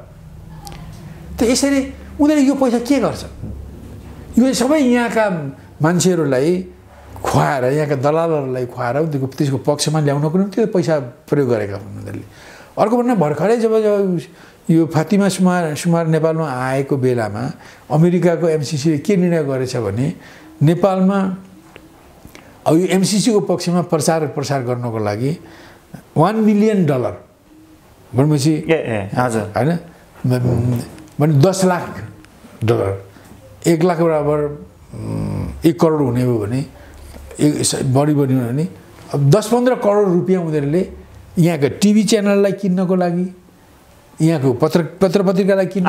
त यसरी उनीहरूले यो पैसा के गर्छ यो सबै यहाँका मान्छेहरूलाई खुवाएर यहाँका दलालहरूलाई खुवाएर त्यसको पक्षमा ल्याउनको निम्ति पैसा प्रयोग गरेका हुन् उनीहरूले। अर्को भन्दा भर्खरै जब यो फातिमा सुमार नेपालमा आएको बेलामा अमेरिकाको एमसिसीले के निर्णय गरेछ भने नेपालमा अब यो एमसिसीको पक्षमा प्रसार गर्नको लागि $1 मिलियन भनेपछि हजुर होइन भने $10 लाख 1 लाख बराबर 1 करोड हुने हो भने बढी हो भने अब 10-15 करोड रुपियाँ उनीहरूले यहाँको टिभी च्यानललाई किन्नको लागि यहाँको पत्र पत्रिकालाई किन्न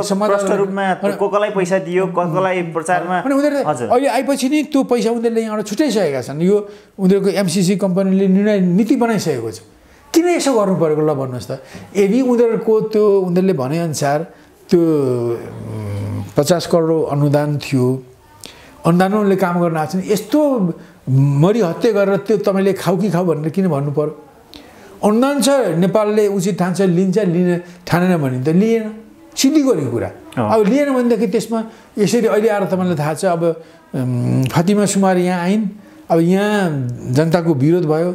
स्पष्ट रूपमा कसलाई पैसा दियो कसलाई प्रचारमा अनि उनीहरूले अहिले आएपछि नि त्यो पैसा उनीहरूले यहाँबाट छुटाइसकेका छन्। यो उनीहरूको एमसिसी कम्पनीले नीति बनाइसकेको छ। किन यसो गर्नु परेको ल भन्नुहोस् त। यदि उनीहरूको त्यो उनीहरूले भनेअनुसार त्यो 50 करोड अनुदान थियो अनुदानमा उनले काम गर्न आएको छ यस्तो मरि हत्या गरेर त्यो तपाईँले खाऊ कि खाऊ भनेर किन भन्नु पर्यो। अनुदान छ नेपालले उचित ठान्छ ठानेन भने त लिएन सिधी गरेको कुरा। अब लिएन भनेदेखि त्यसमा यसरी अहिले आएर तपाईँलाई थाहा छ अब फातिमा सुमार यहाँ आइन् अब यहाँ जनताको विरोध भयो।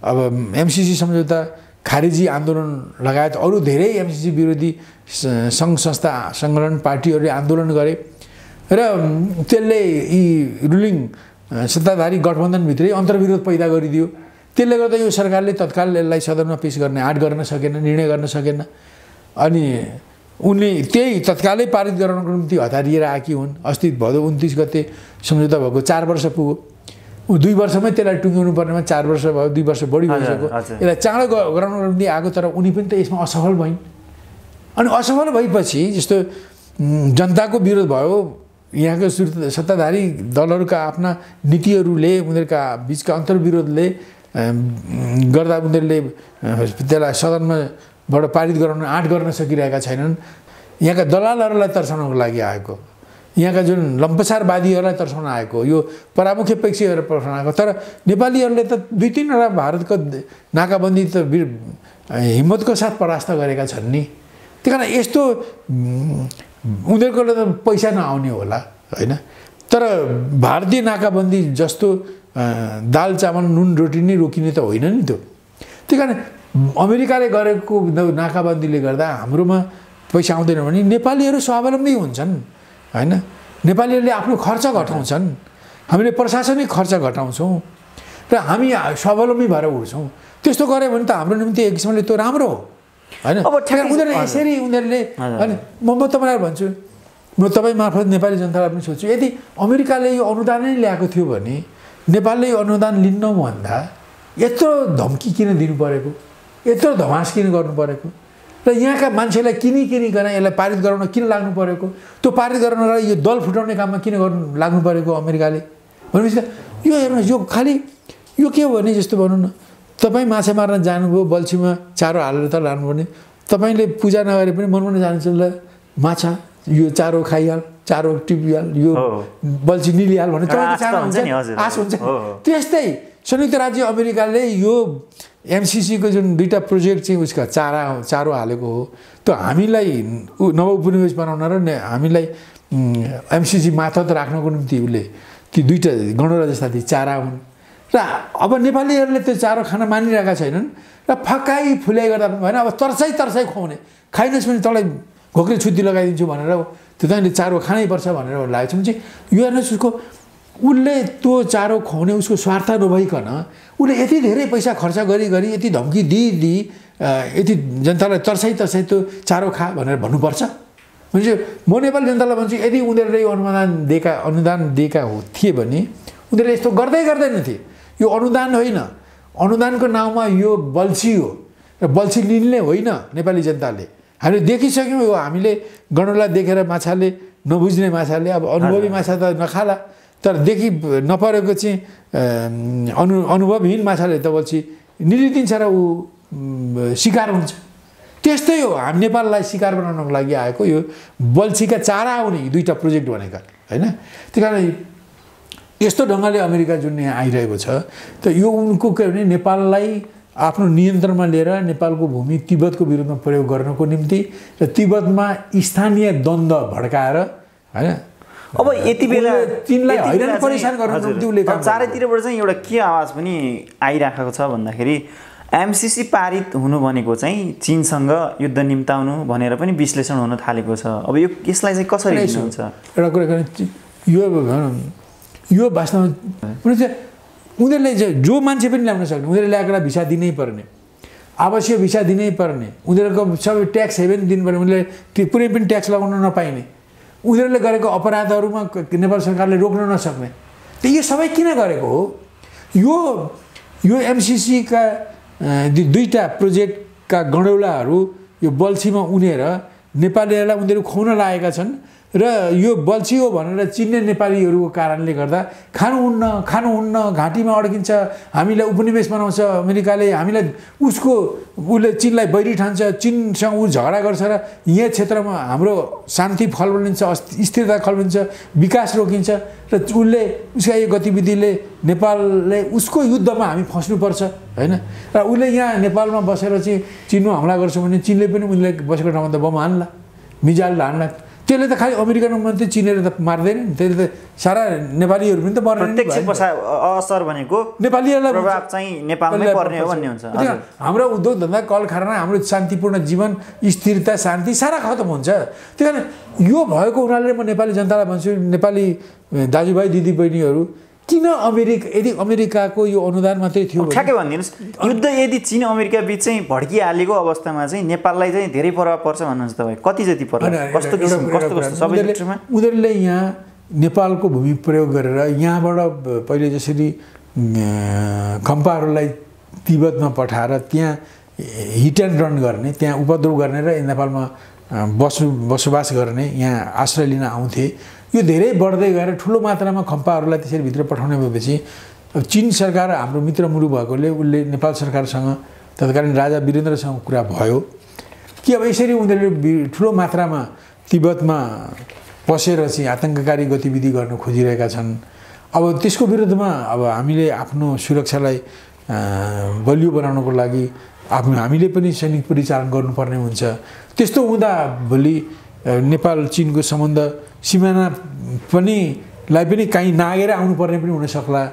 अब एमसिसी सम्झौता खारेजी आन्दोलन लगायत अरू धेरै एमसिसी विरोधी सङ्घ संस्था सङ्गठन पार्टीहरूले आन्दोलन गरे र त्यसले यी रुलिङ सत्ताधारी गठबन्धनभित्रै अन्तर्विरोध पैदा गरिदियो। त्यसले गर्दा यो सरकारले तत्काल यसलाई सदनमा पेश गर्ने आँट गर्न सकेन निर्णय गर्न सकेन। अनि उनले त्यही तत्कालै पारित गराउनको निम्ति हतारिएर आएकी हुन्। अस्ति भदौ 29 गते सम्झौता भएको 4 वर्ष पुग्यो। 2 वर्षमै त्यसलाई टुङ्ग्याउनु पर्नेमा 4 वर्ष भयो, 2 वर्ष बढी भइसक्यो। यसलाई चाँडो गराउनको निम्ति आएको, तर उनी पनि त यसमा असफल भइन्। अनि असफल भएपछि जस्तो जनताको विरोध भयो, यहाँको सत्ताधारी दलहरूका आफ्ना नीतिहरूले उनीहरूका बिचका अन्तर्विरोधले गर्दा उनीहरूले त्यसलाई सदनमाबाट पारित गराउन आँट गर्न सकिरहेका छैनन्। यहाँका दलालहरूलाई तर्साउनको लागि आएको, यहाँका जुन लम्पसारवादीहरूलाई तर्साउन आएको, यो परामुखेपेक्षीहरू तर्साउन आएको। तर नेपालीहरूले त 2-3वटा भारतको नाकाबन्दी त हिम्मतको साथ परास्त गरेका छन् नि। त्यही कारण यस्तो उनीहरूकोले त पैसा नआउने होला होइन, तर भारतीय नाकाबन्दी जस्तो दाल चामल नुन रोटी नै रोकिने त होइन नि त्यो। त्यही कारण अमेरिकाले गरेको नाकाबन्दीले गर्दा हाम्रोमा पैसा आउँदैन भने नेपालीहरू स्वावलम्बी हुन्छन् होइन। नेपालीहरूले आफ्नो खर्च घटाउँछन्, हामीले प्रशासनिक खर्च घटाउँछौँ र हामी स्वावलम्बी भएर उठ्छौँ। त्यस्तो गऱ्यो भने त हाम्रो निम्ति एक किसिमले त्यो राम्रो हो होइन। अब उनीहरूले यसरी उनीहरूले होइन, म तपाईँलाई भन्छु, म तपाईँ मार्फत नेपाली जनतालाई पनि सोध्छु, यदि अमेरिकाले यो अनुदानै ल्याएको थियो भने नेपालले यो अनुदान लिन्न भन्दा यत्रो धम्की किन दिनु परेको, यत्रो धमास किन गर्नु परेको, र यहाँका मान्छेलाई किनिकन यसलाई पारित गराउन किन लाग्नु परेको, त्यो पारित गराउन र यो दल फुटाउने काममा किन लाग्नु परेको अमेरिकाले भनेपछि यो हेर्नुहोस्, यो खालि यो के हो भने जस्तो भनौँ न, तपाईँ माछा मार्न जानुभयो, बल्छीमा चारो हालेर त लानुपर्ने, तपाईँले पूजा नगरे पनि मनमन जान्छ ल माछा यो चारो खाइहाल, चारो टिपिहाल, यो बल्छी निलिहाल भने तपाईँको आश हुन्छ। त्यस्तै संयुक्त राज्य अमेरिकाले यो एमसिसीको जुन 2टा प्रोजेक्ट चाहिँ उसका चारो हालेको हो, त्यो हामीलाई नवोपनिवेश बनाउन र हामीलाई एमसिसी माथत राख्नको निम्ति उसले ती 2टा गणरा जस्ता ती चारा हुन्। र अब नेपालीहरूले त्यो चारो खान मानिरहेका छैनन् र फकाइ फुल्याइ गर्दा पनि भएन, अब तर्साइ खुवाउने, खाइनुहोस् भने तँलाई घोक्रे छुत्ती लगाइदिन्छु भनेर त्यो तैँले चारो खानै पर्छ भनेर लागेको छ। यो हेर्नुहोस्, उसको उसले त्यो चारो खुवाउने उसको स्वार्थ नभइकन उसले यति धेरै पैसा खर्च गरी यति धम्की दिई यति जनतालाई तर्साइ त्यो चारो खा भनेर भन्नुपर्छ भनेपछि म नेपाली जनतालाई भन्छु, यदि उनीहरूले यो अनुदान दिएका थिए भने उनीहरूले यस्तो गर्दैनथे। यो अनुदान होइन, अनुदानको नाउँमा यो बल्छी हो र बल्छी लिने होइन। नेपाली जनताले हामीले देखिसक्यौँ, यो हामीले गणला देखेर माछाले नबुझ्ने माछाले अब अनुभवी माछा त नखाला, तर देखि नपरेको चाहिँ अनुभवहीन माछाले त बल्छी निलिदिन्छ र ऊ शिकार हुन्छ। त्यस्तै हो हामी नेपाललाई शिकार बनाउनको लागि आएको यो बल्छीका चारा आउने 2टा प्रोजेक्ट भनेका होइन। त्यही कारण यस्तो ढङ्गले अमेरिका जुन यहाँ आइरहेको छ, त यो उनको के भने नेपाललाई आफ्नो नियन्त्रणमा लिएर नेपालको भूमि तिब्बतको विरुद्धमा प्रयोग गर्नको निम्ति र तिब्बतमा स्थानीय द्वन्द्व भड्काएर होइन। अब यति बेला चीनलाई हैरान परेशान गर्न निम्ति उसले चारैतिरबाट चाहिँ एउटा के आवाज पनि आइराखेको छ भन्दाखेरि एमसिसी पारित हुनु भनेको चाहिँ चीनसँग युद्ध निम्ताउनु भनेर पनि विश्लेषण हुन थालेको छ। अब यसलाई चाहिँ कसरी लिनुहुन्छ? एउटा कुरा यो वास्तवमा उनीहरूले जो मान्छे पनि ल्याउन सक्ने, उनीहरूले ल्याएर भिसा दिनै पर्ने, आवश्यक भिसा दिनै पर्ने, उनीहरूको सबै ट्याक्स हेभेन दिनुपर्ने, उनीहरूले कुनै पनि ट्याक्स लगाउन नपाइने, उनीहरूले गरेको अपराधहरूमा नेपाल सरकारले रोक्न नसक्ने, त यो सबै किन गरेको हो? यो एमसिसीका 2टा प्रोजेक्टका गणौलाहरू यो बल्छीमा उनेर नेपालीहरूलाई उनीहरू खुवाउन लागेका छन् र यो बल्छी हो भनेर चिन्ने नेपालीहरूको कारणले गर्दा खानुहुन्न, घाँटीमा अड्किन्छ, हामीलाई उपनिवेश बनाउँछ अमेरिकाले, हामीलाई उसले चीनलाई बैरी ठान्छ, चीनसँग ऊ झगडा गर्छ र यहाँ क्षेत्रमा हाम्रो शान्ति खलबलिन्छ, स्थिरता खलबलिन्छ, विकास रोकिन्छ र उसले उसका यो गतिविधिले नेपालले उसको युद्धमा हामी फस्नुपर्छ होइन। र उसले यहाँ नेपालमा बसेर चाहिँ चीनमा हमला गर्छ भने चीनले पनि उनले बसेको ठाउँमा त बम हान्ला, मिजाइल हान्ला, त्यसले त खालि अमेरिकन मात्रै चिनेर त मार्दैन नि, त्यसले त सारा नेपालीहरू पनि त मर्ने। प्रत्यक्ष असर भनेको नेपालीहरूलाई प्रभाव चाहिँ नेपालमै पर्ने हो भन्ने हुन्छ। हाम्रो उद्योग धन्दा कल खाना, हाम्रो शान्तिपूर्ण जीवन, स्थिरता, शान्ति सारा खतम हुन्छ। त्यही कारण यो भएको हुनाले म नेपाली जनतालाई भन्छु, नेपाली दाजुभाइ दिदीबहिनीहरू, किन यदि अमेरिकाको यो अनुदान मात्रै थियो भने ठ्याक्कै भनिदिनुहोस् युद्ध यदि चीन अमेरिका बीच चाहिँ भड्किहालेको अवस्थामा चाहिँ नेपाललाई चाहिँ धेरै प्रभाव पर्छ भन्नुहुन्छ तपाईँ कति जति पर्छ कस्तो सबै क्षेत्रमा उनीहरूले यहाँ नेपालको भूमि प्रयोग गरेर यहाँबाट पहिले जसरी खम्पाहरूलाई तिब्बतमा पठाएर त्यहाँ हिट एन्ड रन गर्ने त्यहाँ उपद्रव गर्ने र नेपालमा बसोबास गर्ने यहाँ आश्रय लिन आउँथे यो धेरै बढ्दै गएर ठुलो मात्रामा खम्पाहरूलाई त्यसरी भित्र पठाउने भएपछि चीन सरकार हाम्रो मित्र मुलुक भएकोले उसले नेपाल सरकारसँग तत्कालीन राजा वीरेन्द्रसँग कुरा भयो कि अब यसरी उनीहरूले ठुलो मात्रामा तिब्बतमा पसेर चाहिँ आतङ्ककारी गतिविधि गर्न खोजिरहेका छन् अब त्यसको विरुद्धमा अब हामीले आफ्नो सुरक्षालाई बलियो बनाउनको लागि हामीले पनि सैनिक परिचालन गर्नुपर्ने हुन्छ त्यस्तो हुँदा भोलि नेपाल चीनको सम्बन्ध सिमाना लाई पनि कहीँ नागेर आउनुपर्ने पनि हुनसक्ला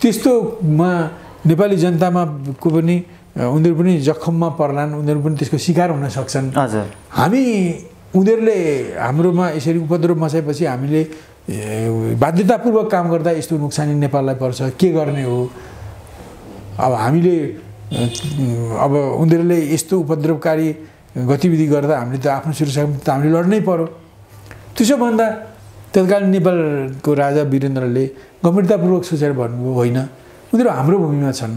त्यस्तोमा नेपाली जनतामा को पनि उनीहरू पनि जखममा पर्लान् उनीहरू पनि त्यसको शिकार हुन सक्छन् हजुर हामी उनीहरूले हाम्रोमा यसरी उपद्रव मचाएपछि हामीले बाध्यतापूर्वक काम गर्दा यस्तो नोक्सानी नेपाललाई पर्छ के गर्ने हो अब हामीले अब उनीहरूले यस्तो उपद्रवकारी गतिविधि गर्दा हामीले त आफ्नो सुरक्षाको त हामीले लड्नै पर्यो त्यसो भन्दा तत्कालीन नेपालको राजा वीरेन्द्रले गम्भीरतापूर्वक सोचेर भन्नुभयो होइन उनीहरू हाम्रो भूमिमा छन्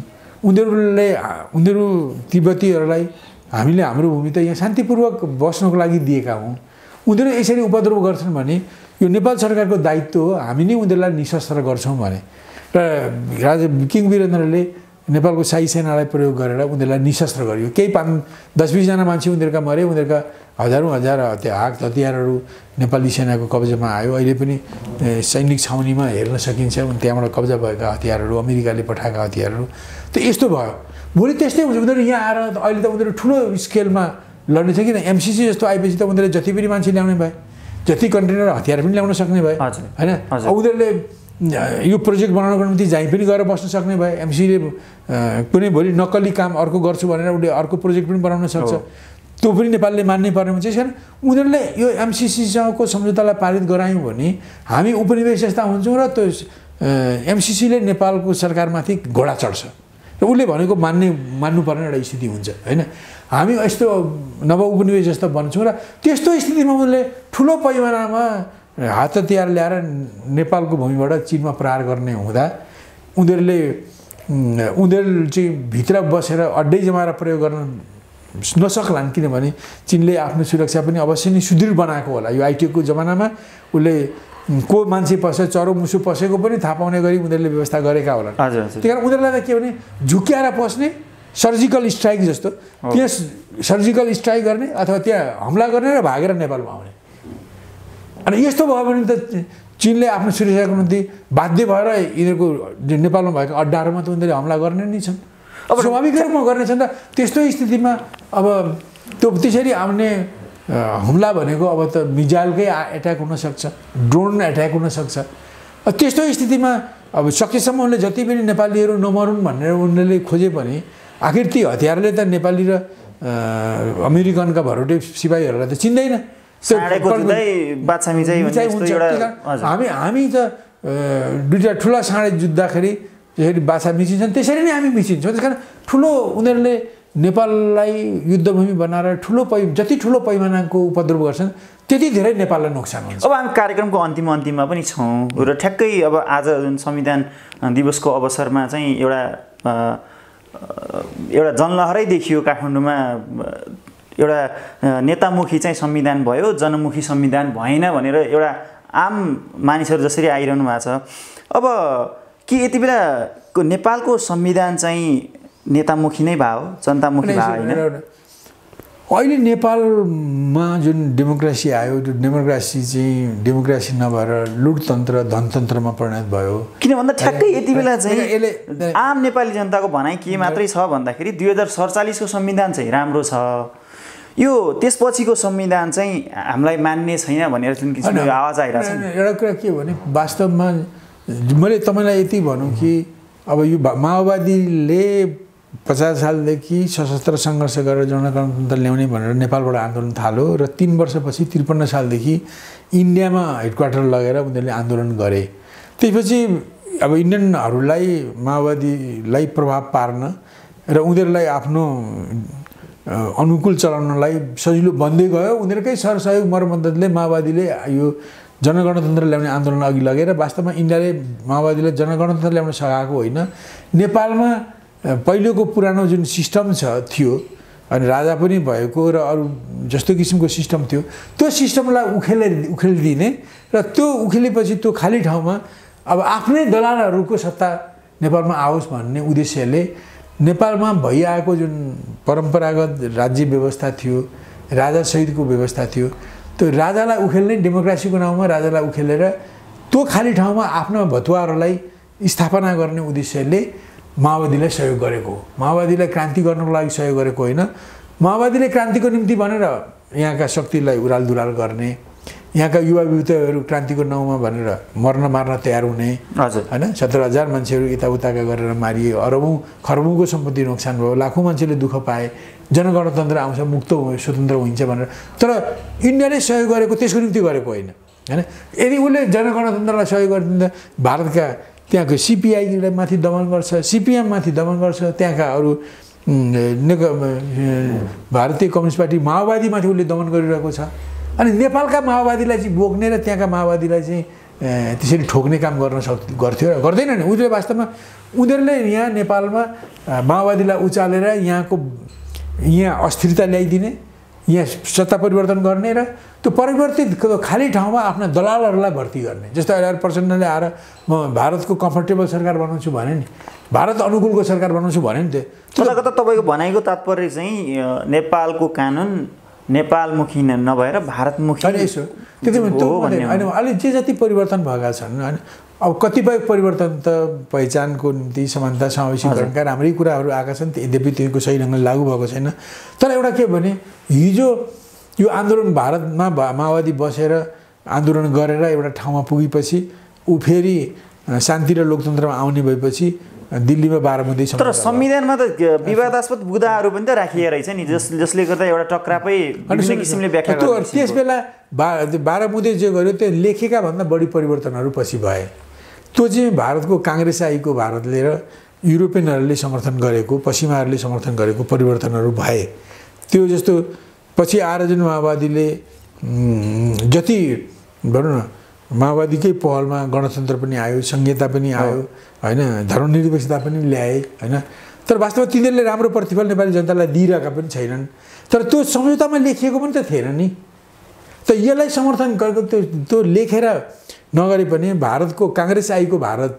उनीहरू तिब्बतीहरूलाई हामीले हाम्रो भूमि त यहाँ शान्तिपूर्वक बस्नको लागि दिएका हौँ उनीहरू यसरी उपद्रव गर्छन् भने यो नेपाल सरकारको दायित्व हो हामी नै उनीहरूलाई निशस्त्र गर्छौँ भने र राजा किङ वीरेन्द्रले नेपालको शाही सेनालाई प्रयोग गरेर उनीहरूलाई निशस्त्र गरियो केही 10-20 जना मान्छे उनीहरूका मरे उनीहरूका हजारौँ हजार हतियारहरू नेपाली सेनाको कब्जामा आयो अहिले पनि सैनिक छाउनीमा हेर्न सकिन्छ त्यहाँबाट कब्जा भएका हतियारहरू अमेरिकाले पठाएका हतियारहरू त यस्तो भयो भोलि त्यस्तै हुन्छ उनीहरू यहाँ आएर अहिले त उनीहरू ठुलो स्केलमा लड्ने छ किन एमसिसी जस्तो आएपछि त उनीहरूले जति पनि मान्छे ल्याउने भए जति कन्टेनर हतियार पनि ल्याउन सक्ने भए होइन उनीहरूले यो प्रोजेक्ट बनाउनको निम्ति जहीँ पनि गएर बस्न सक्ने भए एमसिसीले कुनै भोलि नक्कली काम अर्को गर्छु भनेर उसले अर्को प्रोजेक्ट पनि बनाउन सक्छ त्यो पनि नेपालले मान्नै पर्ने हुन्छ त्यसकारण उनीहरूले यो एमसिसीसँगको सम्झौतालाई पारित गरायौँ भने हामी उपनिवेश जस्ता हुन्छौँ र त्यो एमसिसीले नेपालको सरकारमाथि घोडा चढ्छ र उसले भनेको मान्नुपर्ने एउटा स्थिति हुन्छ होइन हामी यस्तो नव उपनिवेश जस्तो बन्छौँ र त्यस्तो स्थितिमा उनले ठुलो पैमानामा हात हतियार ल्याएर नेपालको भूमिबाट चीनमा प्रहार गर्ने हुँदा उनीहरू चाहिँ भित्र बसेर अड्डै जमाएर प्रयोग गर्न नसक्लान् किनभने चीनले आफ्नो सुरक्षा पनि अवश्य नै सुदृढ बनाएको होला यो आइटिओको जमानामा उसले को मान्छे पस्छ चरो मुसु पसेको पनि थाहा पाउने गरी उनीहरूले व्यवस्था गरेका होला त्यही कारण उनीहरूलाई त के भने झुक्क्याएर पस्ने सर्जिकल स्ट्राइक जस्तो त्यहाँ सर्जिकल स्ट्राइक गर्ने अथवा त्यहाँ हमला गर्ने र भागेर नेपालमा आउने अनि यस्तो भयो भने त चीनले आफ्नो सुरक्षाको निम्ति बाध्य भएर यिनीहरूको नेपालमा भएको अड्डाहरूमा त उनीहरूले हमला गर्ने नै छन् अब स्वाभाविक रूपमा गर्नेछन् र त्यस्तो स्थितिमा अब त्यो त्यसरी आउने हमला भनेको अब त मिजाइलकै एट्याक हुनसक्छ ड्रोन एट्याक हुनसक्छ त्यस्तो स्थितिमा अब सकेसम्म उनले जति पनि नेपालीहरू नमरुन् भनेर उनले खोजे पनि आखिर ती हतियारले त नेपाली र अमेरिकनका भरोटे सिपाहीहरूलाई त चिन्दैन हामी त दुईवटा ठुला साँडे जुत्दाखेरि त्यसरी बाछा मिचिन्छन् त्यसरी नै हामी मिचिन्छौँ त्यस कारण ठुलो उनीहरूले नेपाललाई युद्धभूमि बनाएर जति ठुलो पैमानाको उपद्रव गर्छन् त्यति धेरै नेपाललाई नोक्सान हुन्छ अब हामी कार्यक्रमको अन्तिममा पनि छौँ र ठ्याक्कै अब आज जुन संविधान दिवसको अवसरमा चाहिँ एउटा जनलहरै देखियो काठमाडौँमा एउटा नेतामुखी चाहिँ संविधान भयो जनमुखी संविधान भएन भनेर एउटा आम मानिसहरू जसरी आइरहनु भएको छ अब के यति बेलाको नेपालको संविधान चाहिँ नेतामुखी नै भयो जनतामुखी भयो होइन अहिले नेपालमा जुन डेमोक्रेसी आयो त्यो डेमोक्रेसी नभएर लुटतन्त्र धनतन्त्रमा परिणत भयो किन भन्दा ठ्याक्कै यति बेला चाहिँ आम नेपाली जनताको भनाइ के मात्रै छ भन्दाखेरि 2047 को संविधान चाहिँ राम्रो छ यो त्यसपछिको संविधान चाहिँ हामीलाई मान्ने छैन भनेर जुन किसिमको आवाज आइरहेछ एउटा कुरा के भने वास्तवमा मैले तपाईँलाई यति भनौँ कि अब यो माओवादीले 50 सालदेखि सशस्त्र सङ्घर्ष गरेर जनगणतन्त्र ल्याउने भनेर नेपालबाट आन्दोलन थाल्यो र 3 वर्षपछि 53 सालदेखि इन्डियामा हेडक्वार्टर लगेर उनीहरूले आन्दोलन गरे त्यसपछि अब इन्डियनहरूलाई माओवादीलाई प्रभाव पार्न र उनीहरूलाई आफ्नो अनुकूल चलाउनलाई सजिलो बन्दै गयो। उनीहरूकै सरसहयोग मर्ममद्दतले माओवादीले यो जनगणतन्त्र ल्याउने आन्दोलन अघि लगेर वास्तवमा इन्डियाले माओवादीले जनगणतन्त्र ल्याउन सकेको होइन। नेपालमा पहिलेको पुरानो जुन सिस्टम थियो अनि राजा पनि भएको र अरू जस्तो किसिमको सिस्टम थियो, त्यो सिस्टमलाई उखेलिदिने र त्यो उखेलेपछि त्यो खाली ठाउँमा अब आफ्नै दलालहरूको सत्ता नेपालमा आओस् भन्ने उद्देश्यले नेपालमा भइआएको जुन परम्परागत राज्य व्यवस्था थियो, राजासहितको व्यवस्था थियो, त्यो राजालाई उखेल्ने, डेमोक्रेसीको नाउँमा राजालाई उखेलेर त्यो खाली ठाउँमा आफ्ना भतुवाहरूलाई स्थापना गर्ने उद्देश्यले माओवादीलाई सहयोग गरेको हो। माओवादीलाई क्रान्ति गर्नको लागि सहयोग गरेको होइन। माओवादीले क्रान्तिको निम्ति भनेर यहाँका शक्तिलाई उरालदुराल गर्ने, यहाँका युवा युवतीहरू क्रान्तिको नाउँमा भनेर मर्न मार्न तयार हुने, होइन 17,000 मान्छेहरू यताउताका गरेर मारिए, अरबौँ खरबौँको सम्पत्ति नोक्सान भयो, लाखौँ मान्छेले दुःख पाए, जनगणतन्त्र आउँछ, मुक्त स्वतन्त्र हुन्छ भनेर। तर इन्डियाले सहयोग गरेको त्यसको निम्ति गरेको होइन, होइन। यदि उसले जनगणतन्त्रलाई सहयोग गरिदिँदा भारतका त्यहाँको सिपिआईलाई माथि दमन गर्छ, सिपिएम माथि दमन गर्छ, त्यहाँका अरू भारतीय कम्युनिस्ट पार्टी माओवादीमाथि उसले दमन गरिरहेको छ। अनि नेपालका माओवादीलाई चाहिँ बोक्ने र त्यहाँका माओवादीलाई चाहिँ त्यसरी ठोक्ने काम गर्थ्यो र गर्दैन नि। उनीहरूले वास्तवमा उनीहरूले यहाँ नेपालमा माओवादीलाई उचालेर यहाँ अस्थिरता ल्याइदिने, यहाँ सत्ता परिवर्तन गर्ने र त्यो परिवर्तित खाली ठाउँमा आफ्ना दलालहरूलाई भर्ती गर्ने। जस्तो अहिले प्रचण्डले आएर म भारतको कम्फर्टेबल सरकार बनाउँछु भने नि, भारत अनुकूलको सरकार बनाउँछु भने नि, त्यो तपाईँको भनाइको तात्पर्य चाहिँ नेपालको कानुन नेपालमुखी नभएर भारतमुखी यसो होइन। अहिले जे जति परिवर्तन भएका छन्, होइन, अब कतिपय परिवर्तन त पहिचानको निम्ति समानता समावेशीकरणका राम्रै कुराहरू आएका छन्, यद्यपि त्यसको सही ढङ्गले लागू भएको छैन। तर एउटा के भने हिजो यो आन्दोलन भारतमा माओवादी बसेर आन्दोलन गरेर एउटा ठाउँमा पुगेपछि ऊ फेरि शान्ति र लोकतन्त्रमा आउने भएपछि दिल्लीमा बाह्रमुदे तर संविधानमा त विवादास्पद मुद्दाहरू पनि त राखिए रहेछ नि, जसले गर्दा एउटा टक्रापै विभिन्न किसिमले व्याख्या गर्छ। त्यस बेला बाह्रमुदे जे गर्यो त्यो लेखेका भन्दा बढी परिवर्तनहरू पछि भए। त्यो चाहिँ भारतको काङ्ग्रेसाईको भारतले र युरोपियनहरूले समर्थन गरेको, पश्चिमाहरूले समर्थन गरेको परिवर्तनहरू भए। त्यो जस्तो पछि आएर जुन माओवादीले जति भनौँ न माओवादीकै पहलमा गणतन्त्र पनि आयो, संहिता पनि आयो, होइन, धर्मनिरपेक्षता पनि ल्याए, होइन। तर वास्तवमा तिनीहरूले राम्रो प्रतिफल नेपाली जनतालाई दिइरहेका पनि छैनन्। तर त्यो सम्झौतामा लेखिएको पनि त थिएन नि। त यसलाई समर्थन गरेको त्यो लेखेर नगरे पनि भारतको काङ्ग्रेसाईको भारत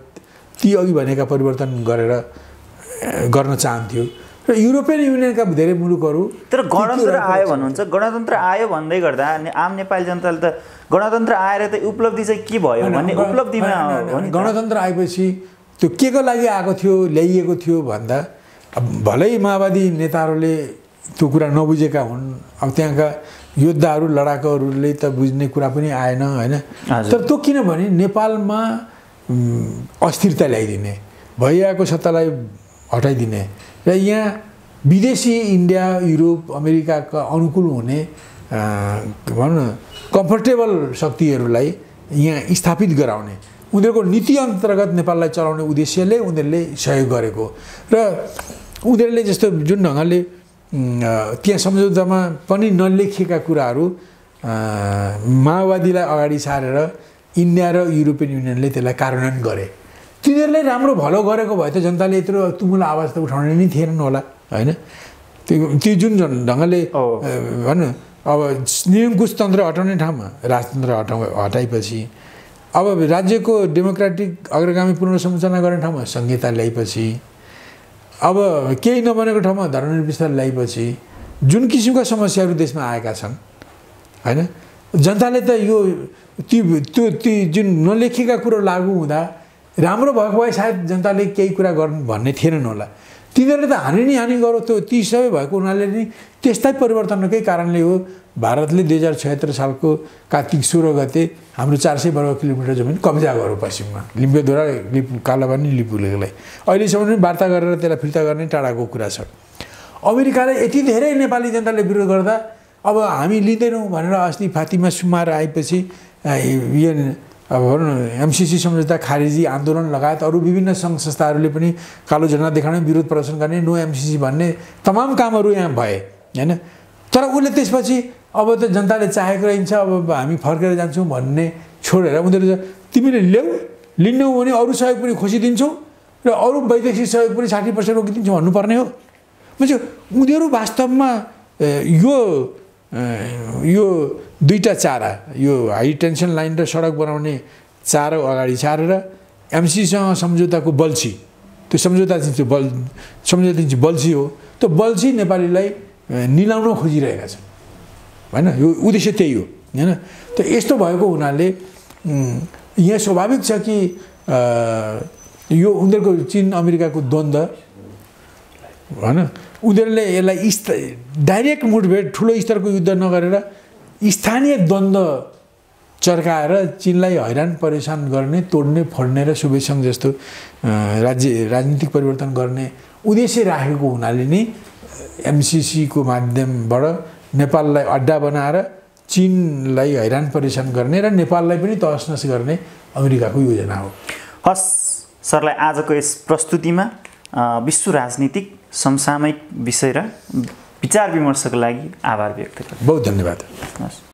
ती अघि भनेका परिवर्तन गर्न चाहन्थ्यो र युरोपियन युनियनका धेरै मुलुकहरू। तर गणतन्त्र आयो भन्नुहुन्छ, गणतन्त्र आयो भन्दै गर्दा आम नेपाली जनताले त गणतन्त्र आएर त उपलब्धि चाहिँ के भयो भन्ने उपलब्धिमा गणतन्त्र आएपछि त्यो के को लागि आएको थियो, ल्याइएको थियो भन्दा अब भलै माओवादी नेताहरूले त्यो कुरा नबुझेका हुन्, अब त्यहाँका योद्धाहरू लडाकुहरूले त बुझ्ने कुरा पनि आएन, होइन। तर त्यो किनभने नेपालमा अस्थिरता ल्याइदिने, भइरहेको सत्तालाई हटाइदिने र यहाँ विदेशी इन्डिया, युरोप, अमेरिकाका अनुकूल हुने भनौँ न कम्फर्टेबल शक्तिहरूलाई यहाँ स्थापित गराउने, उनीहरूको नीति अन्तर्गत नेपाललाई चलाउने उद्देश्यले उनीहरूले सहयोग गरेको। र उनीहरूले जस्तो जुन ढङ्गले त्यहाँ सम्झौतामा पनि नलेखिएका कुराहरू माओवादीलाई अगाडि सारेर इन्डिया र युरोपियन युनियनले त्यसलाई कार्यान्वयन गरे। तिनीहरूले राम्रो भलो गरेको भए त जनताले यत्रो तुमुला आवाज त उठाउने नै थिएनन् होला, होइन। त्यो जुन ढङ्गले भनौँ अब निरङ्कुश तन्त्र हटाउने ठाउँमा राजतन्त्र हटाएपछि, अब राज्यको डेमोक्रेटिक अग्रगामी पुनर्संरचना गर्ने ठाउँमा संहिता ल्याएपछि, अब केही नबनेको ठाउँमा धर्मनिरपेक्षता ल्याएपछि जुन किसिमका समस्याहरू देशमा आएका छन्, होइन, जनताले त यो ती जुन नलेखेका कुरो लागू हुँदा राम्रो भएको भए सायद जनताले केही कुरा गर्नु भन्ने थिएनन् होला। तिनीहरूले त हानि गरो, त्यो ती सबै भएको हुनाले नि त्यस्तै परिवर्तनकै कारणले हो भारतले 2076 सालको कार्तिक 16 गते हाम्रो 400 वर्ग किलोमिटर जमिन कब्जा गर्यो पश्चिममा, लिम्बेद्वारा कालाबानी लिपुलेलाई। अहिलेसम्म पनि वार्ता गरेर त्यसलाई फिर्ता गर्ने टाढाको कुरा छ। अमेरिकाले यति धेरै नेपाली जनताले विरोध गर्दा अब हामी लिँदैनौँ भनेर अस्ति फातिमा सुमार आएपछि अब भनौँ न एमसिसी सम्झौता खारेजी आन्दोलन लगायत अरू विभिन्न सङ्घ संस्थाहरूले पनि कालो झन्डा देखाउने विरोध प्रदर्शन गर्ने नो एमसिसी भन्ने तमाम कामहरू यहाँ भए हैन। तर उसले त्यसपछि अब त जनताले चाहेको रहन्छ अब हामी फर्केर जान्छौँ भन्ने छोडेर उनीहरू तिमीले लिन्नौ भने अरू सहयोग पनि खोजिदिन्छौँ र अरू वैदेशिक सहयोग पनि 60% रोकिदिन्छौँ भन्नुपर्ने हो। म्हणजे उनीहरू वास्तवमा यो दुईटा चारा यो हाई टेन्सन लाइन र सडक बनाउने चारो अगाडि सारेर एमसिसीसँग सम्झौताको बल्छी त्यो सम्झौता चाहिँ बल्छी हो। त्यो बल्छी नेपालीलाई निलाउन खोजिरहेका छन् हैन। यो उद्देश्य त्यही हो हैन। त यस्तो भएको हुनाले यहाँ स्वाभाविक छ कि यो उनीहरूको चीन अमेरिकाको द्वन्द्व हैन उनीहरूले यसलाई डाइरेक्ट मुठभेड ठुलो स्तरको युद्ध नगरेर स्थानीय द्वन्द्व चर्काएर चीनलाई हैरान परेशान गर्ने तोड्ने फोड्ने र सोभियत जस्तो राजनीतिक परिवर्तन गर्ने उद्देश्य राखेको हुनाले नै एमसिसी को माध्यमबाट नेपाललाई अड्डा बनाएर चीनलाई हैरान परेशान गर्ने र नेपाललाई पनि तहसनस गर्ने अमेरिकाको योजना हो। हस् सरलाई आजको यस प्रस्तुतिमा विश्व राजनीतिक समसामयिक विषय र विचार विमर्शको लागि आभार व्यक्त गर्छु। बहुत धन्यवाद।